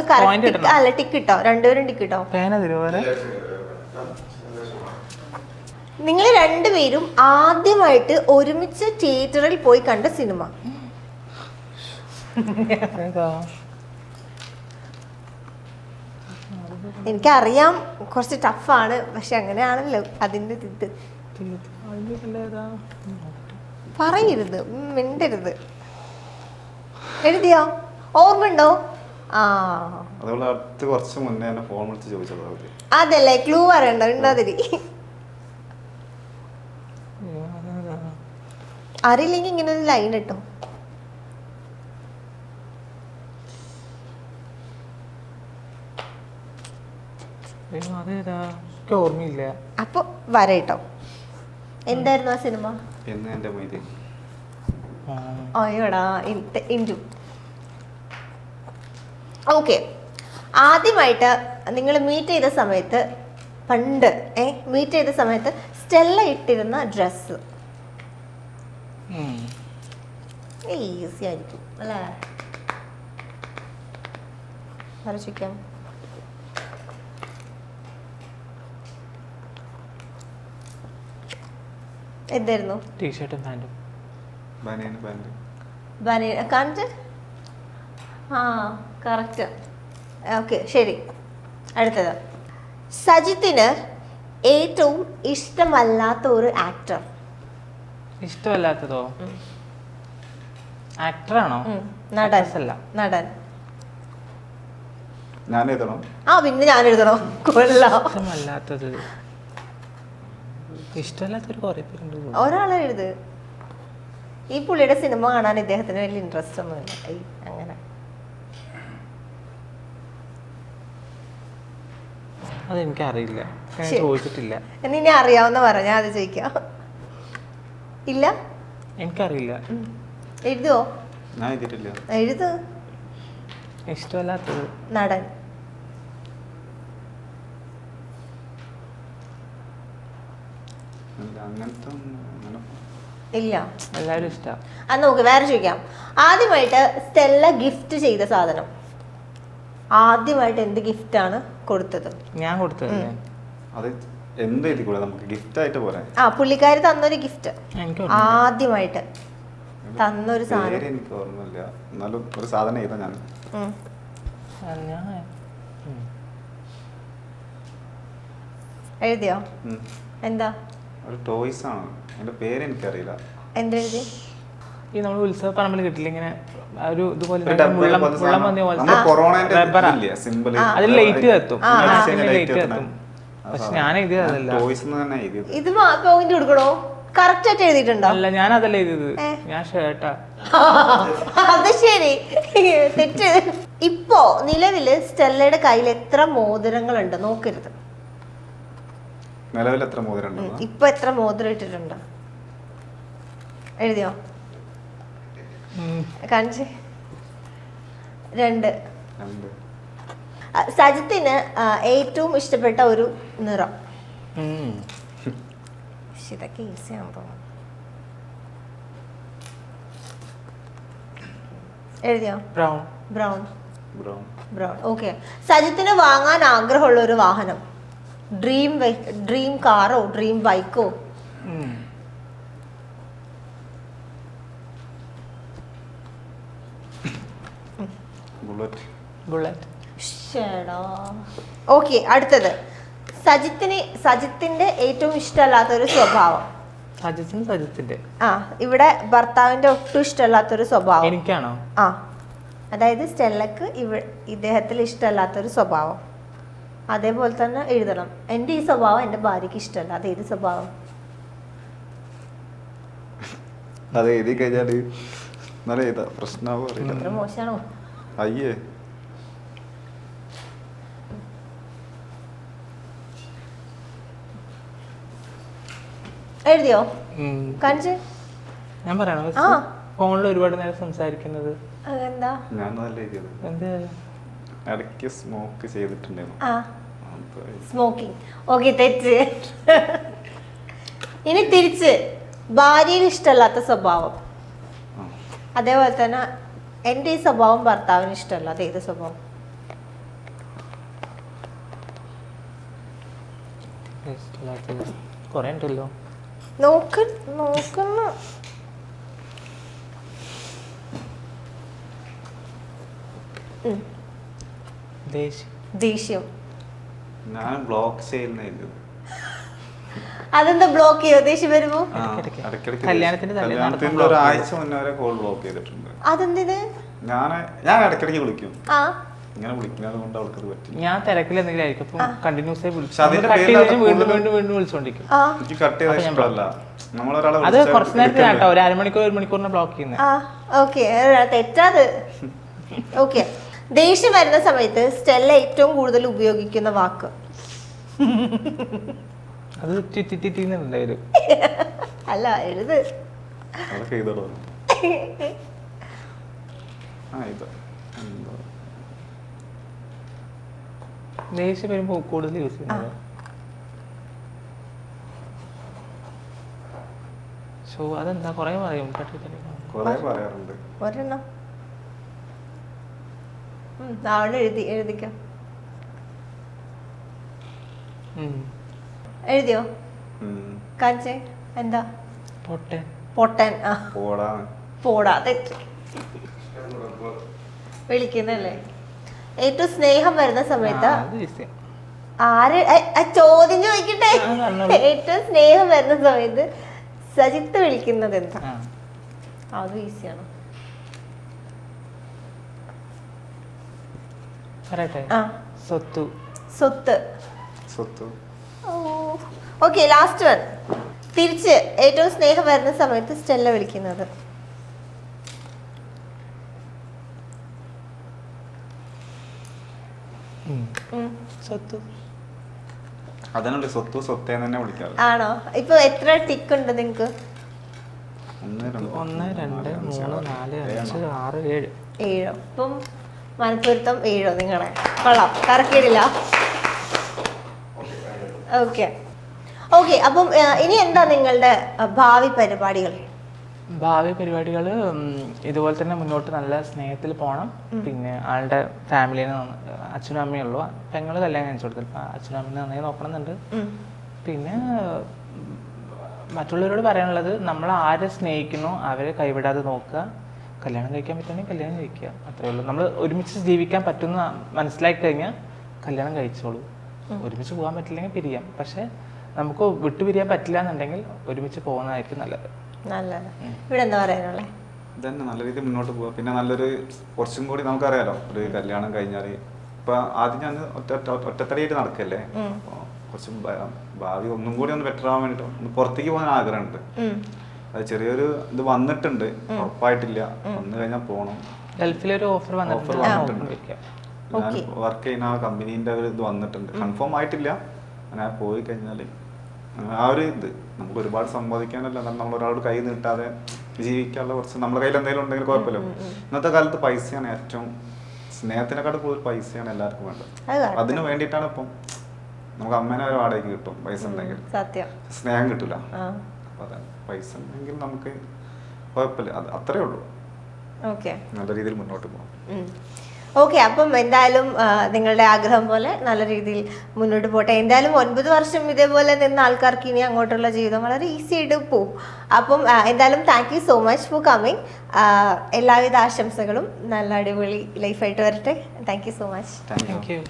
അല്ല, ടിക്ക് ഇട്ടോ. രണ്ടുപേരും ടിക്ക് ഇട്ടോ. നിങ്ങൾ രണ്ടുപേരും ആദ്യമായിട്ട് ഒരുമിച്ച് തിയേറ്ററിൽ പോയി കണ്ട സിനിമ? എനിക്കറിയാം കുറച്ച് ടഫാണ്, പക്ഷെ അങ്ങനെയാണല്ലോ അതിന്റെ ഇത്. പറയരുത്, മിണ്ടരുത്. എഴുതിയോ? ഓർമ്മയുണ്ടോ? അതല്ലേ ക്ലൂ പറയണ്ട. ഉണ്ടാതിരി. അറിയില്ലെങ്കിൽ ഇങ്ങനെ ഒരു ലൈൻ ഇട്ടോ. ഓർമ്മയില്ല. അപ്പൊ വരട്ടോ. എന്തായിരുന്നു ആ സിനിമ? അയ്യോടാ, ഇൻഡു. ഓക്കെ, ആദ്യമായിട്ട് നിങ്ങൾ മീറ്റ് ചെയ്ത സമയത്ത്, പണ്ട് മീറ്റ് ചെയ്ത സമയത്ത് സ്റ്റെല്ല ഇട്ടിരുന്ന ഡ്രസ്സ്. ഈസി ആയിരിക്കും അല്ലേ? വരച്ചിരിക്കാം. എന്തായിരുന്നു? ടീഷർട്ടും പാന്റും. കാണിച്ച്. കറക്റ്റ്. ഓക്കെ, ശരി. അടുത്തത്, സജിത്തിന് ഏറ്റവും ഇഷ്ടമല്ലാത്ത ഒരു ആക്ടർ. ഇഷ്ടമല്ലാത്തതോ? ആക്ടറാണോ? നടൻ. ഞാൻ എഴുതണോ? പിന്നെ ഞാൻ എഴുതണോ? കൊള്ളാം. ഇഷ്ടമല്ലാത്തത് ഇഷ്ടമല്ലാത്തൊരു കുറെ പേരുണ്ട്. ഒരാളെ എഴുത്. ഈ പുള്ളിയുടെ സിനിമ കാണാൻ ഇദ്ദേഹത്തിന് വലിയ ഇൻട്രസ്റ്റ് ഒന്നുമില്ല. അങ്ങനെ അതെനിക്കറിയില്ല, ഞാൻ ശരി. ചോദിച്ചിട്ടില്ല. എന്നിനി അറിയാവുന്ന പറ, ഞാൻ അത് ചോദിക്കാം. ഇല്ല, എനിക്കറിയില്ല. എഴുതുവോ? ഞാൻ എഴുതിയിട്ടില്ല. എഴുത്. ഇഷ്ടമല്ലാത്തത് നടൻ അങ്ങനത്തെ അങ്ങനെ ഇല്ല. എല്ലാവരും ഇഷ്ടമാണ്. അത് നോക്ക്, വേറെ ചോദിക്കാം. ആദ്യമായിട്ട് സ്റ്റെല്ല ഗിഫ്റ്റ് ചെയ്ത സാധനം, ആദ്യമായിട്ട് എന്ത് ഗിഫ്റ്റാണ് കൊടുത്തത്? ഞാൻ കൊടുത്തതല്ലേ? അത് എന്ത് എഴുതി കൂടെ നമുക്ക് ഗിഫ്റ്റ് ആയിട്ട് പോരാ. പുള്ളിക്കാരി തന്നൊരു ഗിഫ്റ്റ്, എനിക്ക് ആദ്യമായിട്ട് തന്നൊരു പേര് സാധനം. എനിക്ക് ഓർമ്മയില്ല, എന്നാലും ഒരു സാധനം എഴുതാ ഞാൻ. ഞാൻ എഴുതിയോ? എന്താ? ഒരു ടോയ്സ് ആണ്, അതിന്റെ പേര് എനിക്കറിയില്ല. എന്തെഴുതി? ഈ നമ്മൾ ഉത്സവ പറമ്പിൽ കിട്ടില്ല ഇങ്ങനെ ഒരു ഇതുപോലെ ഒരു ഡബ്ബ മുള്ളം പോലത്തെ മുള്ളം സാധനം. മതി പോലത്തെ നമ്മള് കൊറോണേന്റെ റബ്ബറാ. ഇതില്ലേ, symbol. അതിൽ ലൈറ്റ് കത്തും, ആ, ആ, ലൈറ്റ് കത്തും. പക്ഷെ ഞാൻ എഴുതിയതല്ല. ടോയ്സ് എന്ന് തന്നെ എഴുതിയത്. ഇത് പോയിന്റ് കൊടുക്കണോ? കറക്റ്റ് ആയിട്ട് എഴുതിയിട്ടുണ്ടോ? അല്ല, ഞാൻ അതല്ല എഴുതിയത്, ഞാൻ ഷർട്ടാ. അത് ശരി, തെറ്റ്. ഇപ്പോ നിലവില് സ്റ്റെല്ലയുടെ കയ്യിൽ എത്ര മോതിരങ്ങളുണ്ട് നോക്കരുത്. നിലവിൽ എത്ര മോതിരം ഉണ്ടോ? ഇപ്പൊ എത്ര മോതിരം ഇട്ടിട്ടുണ്ട്? എഴുതിയോ? കാണിച്ച്. 2. സജിത്തിന് ഏറ്റവും ഇഷ്ടപ്പെട്ട ഒരു നിറം? ഇതൊക്കെ ഈസിയാണെന്ന് തോന്നുന്നു. എഴുതിയോ? Brown. Brown. Brown. Brown. Okay. സജിത്തിന് വാങ്ങാൻ ആഗ്രഹമുള്ള ഒരു വാഹനം, ഡ്രീം കാറോ ഡ്രീം ബൈക്കോ? ബുള്ളറ്റ്. ബുള്ളറ്റ്. ഓക്കെ, അടുത്തത്. സജിത്തിന്റെ ഏറ്റവും ഇഷ്ടമല്ലാത്തൊരു സ്വഭാവം? സജിത്തിന്റെ ഇവിടെ ഭർത്താവിന്റെ ഒട്ടും ഇഷ്ടമല്ലാത്തൊരു സ്വഭാവം എനിക്കാണോ? അതായത് സ്റ്റെല്ലക്ക് ഇദ്ദേഹത്തിൽ ഇഷ്ടമല്ലാത്തൊരു സ്വഭാവം. അതേപോലെ തന്നെ എഴുതണം. എൻ്റെ ഈ സ്വഭാവം എൻ്റെ ഭാര്യക്ക് ഇഷ്ടമല്ല. അത് ഏത് സ്വഭാവം? അത് എഴുതി കഴിഞ്ഞാല് നല്ല എഴുതാ പ്രശ്നമാവോ അറിയില്ല. അത്ര മോശമാണോ? അയ്യേ, എഴുതിയോ? കാണിച്ച്. ഞാൻ പറയണോ? ഫോണിൽ ഒരുപാട് നേരം സംസാരിക്കുന്നത്. എന്താ? ഞാൻ നല്ല എഴുതിയത്. എന്ത്? ഇടയ്ക്ക് സ്മോക്ക് ചെയ്തിട്ടുണ്ടായിരുന്നു. സ്മോക്കിംഗ്. ഓക്കെ, തെറ്റ്. ഇനി തിരിച്ച്, ഭാര്യയിൽ ഇഷ്ടമല്ലാത്ത സ്വഭാവം. അതേപോലെ തന്നെ എൻ്റെ ഈ സ്വഭാവം ഭർത്താവിന് ഇഷ്ടമല്ല. അത് ഏത് സ്വഭാവം? കൊറേ ഉണ്ടല്ലോ. നോക്കുന്നു. ദേഷ്യം. ഞാൻ ബ്ലോക്ക് ചെയ്യുന്ന എഴുതിയത്. അതെന്താ ബ്ലോക്ക് ചെയ്യോ ദേഷ്യം വരുമ്പോ? കല്യാണത്തിന്റെ ഒരാഴ്ച മുന്നേ വരെ കോൾ ബ്ലോക്ക് ചെയ്തിട്ടുണ്ട്. അതെന്തിന്? ഞാൻ ഇടയ്ക്കിടയ്ക്ക് വിളിക്കും. ആ, ഇങ്ങനെ വിളിക്കുന്നത് കൊണ്ട് അവൾക്കത് പറ്റില്ല. ഞാൻ തിരക്കിൽ എന്തെങ്കിലും ആയിരിക്കും, അപ്പം കണ്ടിന്യൂസ് ആയി പക്ഷെ അതിന്റെ വീണ്ടും വിളിച്ചോണ്ടിരിക്കും. എനിക്ക് കട്ട് ചെയ്ത ഇഷ്ടമല്ല. നമ്മളൊരാളെ അത് കുറച്ച് നേരത്തെ കേട്ടോ, ഒരു അരമണിക്കൂർ 1 മണിക്കൂറിന് ബ്ലോക്ക് ചെയ്യുന്നത്. ഓക്കെ, തെറ്റാത്. ഓക്കെ. ദേഷ്യം വരുന്ന സമയത്ത് സ്റ്റെല്ല ഏറ്റവും കൂടുതൽ ഉപയോഗിക്കുന്ന വാക്ക്? അത് വരും. അല്ല, എഴുത്. അതൊക്കെ എഴുതടോ. ദേഷ്യം വരുമ്പോ കൂടുതൽ യൂസ് ചെയ്യുന്നത് അതെന്താ? കൊറേ പറയും, കൊറേ പറയാറുണ്ട്. ഒരെണ്ണം എഴുതിക്കോ. എഴുതിയോ? കാണിച്ചേ. എന്താ? പൊട്ടൻ. പോടാ. തെറ്റ്. വിളിക്കുന്നല്ലേ? ഏറ്റവും സ്നേഹം വരുന്ന സമയത്ത് ചോദ്യം ചോദിക്കട്ടെ. ഏറ്റവും സ്നേഹം വരുന്ന സമയത്ത് സജിത്ത് വിളിക്കുന്നത് എന്താ? അത് ഈസിയാണ്. സ്വത്ത്. Okay, last one. തിരിച്ച് ഏറ്റവും സ്നേഹം വരുന്ന സമയത്ത് സ്റ്റെല്ല വിളിക്കുന്നത്? സ്വത്ത് അതിനുണ്ട് സ്വത്ത് സ്വത്തേന്ന് തന്നെ വിളിക്കാറ്. ആണോ? ഇപ്പൊ എത്ര ടിക്ക് ഉണ്ട് നിങ്ങക്ക്? 1 2 1 2 3 4 5 6 7 7. ഇപ്പം മനപ്പുറത്തം 7 നിങ്ങളെ. കൊള്ളാം, കറക്കിയിടില്ല. Okay okay. അപ്പം ഇനി എന്താ നിങ്ങളുടെ ഭാവി പരിപാടികൾ? ഭാവി പരിപാടികൾ ഇതുപോലെ തന്നെ മുന്നോട്ട് നല്ല സ്നേഹത്തിൽ പോകണം. പിന്നെ ആളുടെ ഫാമിലിനെ അച്ഛനും അമ്മയും ഉള്ളു, പെങ്ങൾ കല്യാണം കഴിച്ചു കൊടുത്തു. അപ്പം അച്ഛനും അമ്മയെ നന്നായി നോക്കണമെന്നുണ്ട്. പിന്നെ മറ്റുള്ളവരോട് പറയാനുള്ളത്, നമ്മൾ ആരെ സ്നേഹിക്കുന്നോ അവരെ കൈവിടാതെ നോക്കുക. കല്യാണം കഴിക്കാൻ പറ്റുമെങ്കിൽ കല്യാണം കഴിക്കുക, അത്രേ ഉള്ളൂ. നമ്മൾ ഒരുമിച്ച് ജീവിക്കാൻ പറ്റുന്ന മനസ്സിലാക്കി കഴിഞ്ഞാൽ കല്യാണം കഴിച്ചോളൂ. ഒരുമിച്ച് പോകാൻ പറ്റില്ലെങ്കിൽ പിരിയാം, പക്ഷെ നമുക്ക് വിട്ടുപിരിയാൻ പറ്റില്ല എന്നുണ്ടെങ്കിൽ ഒരുമിച്ച് പോകുന്നതായിരിക്കും നല്ലത്. നല്ലത്. ഇവിടെ എന്താ പറയാനുള്ളത്? ഇതന്നെ നല്ല രീതിയിൽ മുന്നോട്ട് പോവുക. പിന്നെ നല്ലൊരു കുറച്ചും കൂടി നമുക്കറിയാലോ, ഒരു കല്യാണം കഴിഞ്ഞാൽ ഇപ്പൊ ആദ്യം ഞാൻ ഒറ്റത്തടിയായിട്ട് നടക്കല്ലേ, അപ്പോൾ കുറച്ച് ഭാവി ഒന്നും കൂടി ഒന്ന് ബെറ്റർ ആവാൻ വേണ്ടിട്ട് ഒന്ന് പുറത്തേക്ക് പോകാൻ ആഗ്രഹമുണ്ട്. അത് ചെറിയൊരു ഇത് വന്നിട്ടുണ്ട്, ഉറപ്പായിട്ടില്ല, വന്നു കഴിഞ്ഞാൽ പോകണം. ഗൾഫിലൊരു ഓഫർ വന്നിട്ടുണ്ട്. ഞാൻ വർക്ക് ചെയ്യുന്ന ആ കമ്പനീൻ്റെ ഒരു ഇത് വന്നിട്ടുണ്ട്, കൺഫേം ആയിട്ടില്ല. അങ്ങനെ പോയി കഴിഞ്ഞാൽ ആ ഒരു ഇത് നമുക്ക് ഒരുപാട് സമ്പാദിക്കാനല്ല, നമ്മൾ ഒരാളോട് കൈ നീട്ടാതെ ജീവിക്കാനുള്ള കുറച്ച് നമ്മുടെ കയ്യിൽ എന്തെങ്കിലും ഉണ്ടെങ്കിൽ കുഴപ്പമില്ല. ഇന്നത്തെ കാലത്ത് പൈസയാണ് ഏറ്റവും, സ്നേഹത്തിനെക്കാട്ടും കൂടുതൽ പൈസയാണ് എല്ലാവർക്കും വേണ്ടത്. അതിന് വേണ്ടിയിട്ടാണ് ഇപ്പം നമുക്ക് അമ്മേനെ ഒരു വാടകയ്ക്ക് കിട്ടും പൈസ ഉണ്ടെങ്കിൽ, സ്നേഹം കിട്ടില്ല. അപ്പൊ അതാണ്, പൈസ ഉണ്ടെങ്കിൽ നമുക്ക് കുഴപ്പമില്ല, അത് അത്രേ ഉള്ളൂ. നല്ല രീതിയിൽ മുന്നോട്ട് പോകാം. ഓക്കെ. അപ്പം എന്തായാലും നിങ്ങളുടെ ആഗ്രഹം പോലെ നല്ല രീതിയിൽ മുന്നോട്ട് പോട്ടെ. എന്തായാലും 9 വർഷം ഇതേപോലെ നിന്ന ആൾക്കാർക്ക് ഇനി അങ്ങോട്ടുള്ള ജീവിതം വളരെ ഈസി ആയിട്ട് പോകും. അപ്പം എന്തായാലും thank you so much for coming. എല്ലാവിധ ആശംസകളും, നല്ല അടിപൊളി ലൈഫായിട്ട് വരട്ടെ. Thank you so much. Thank you.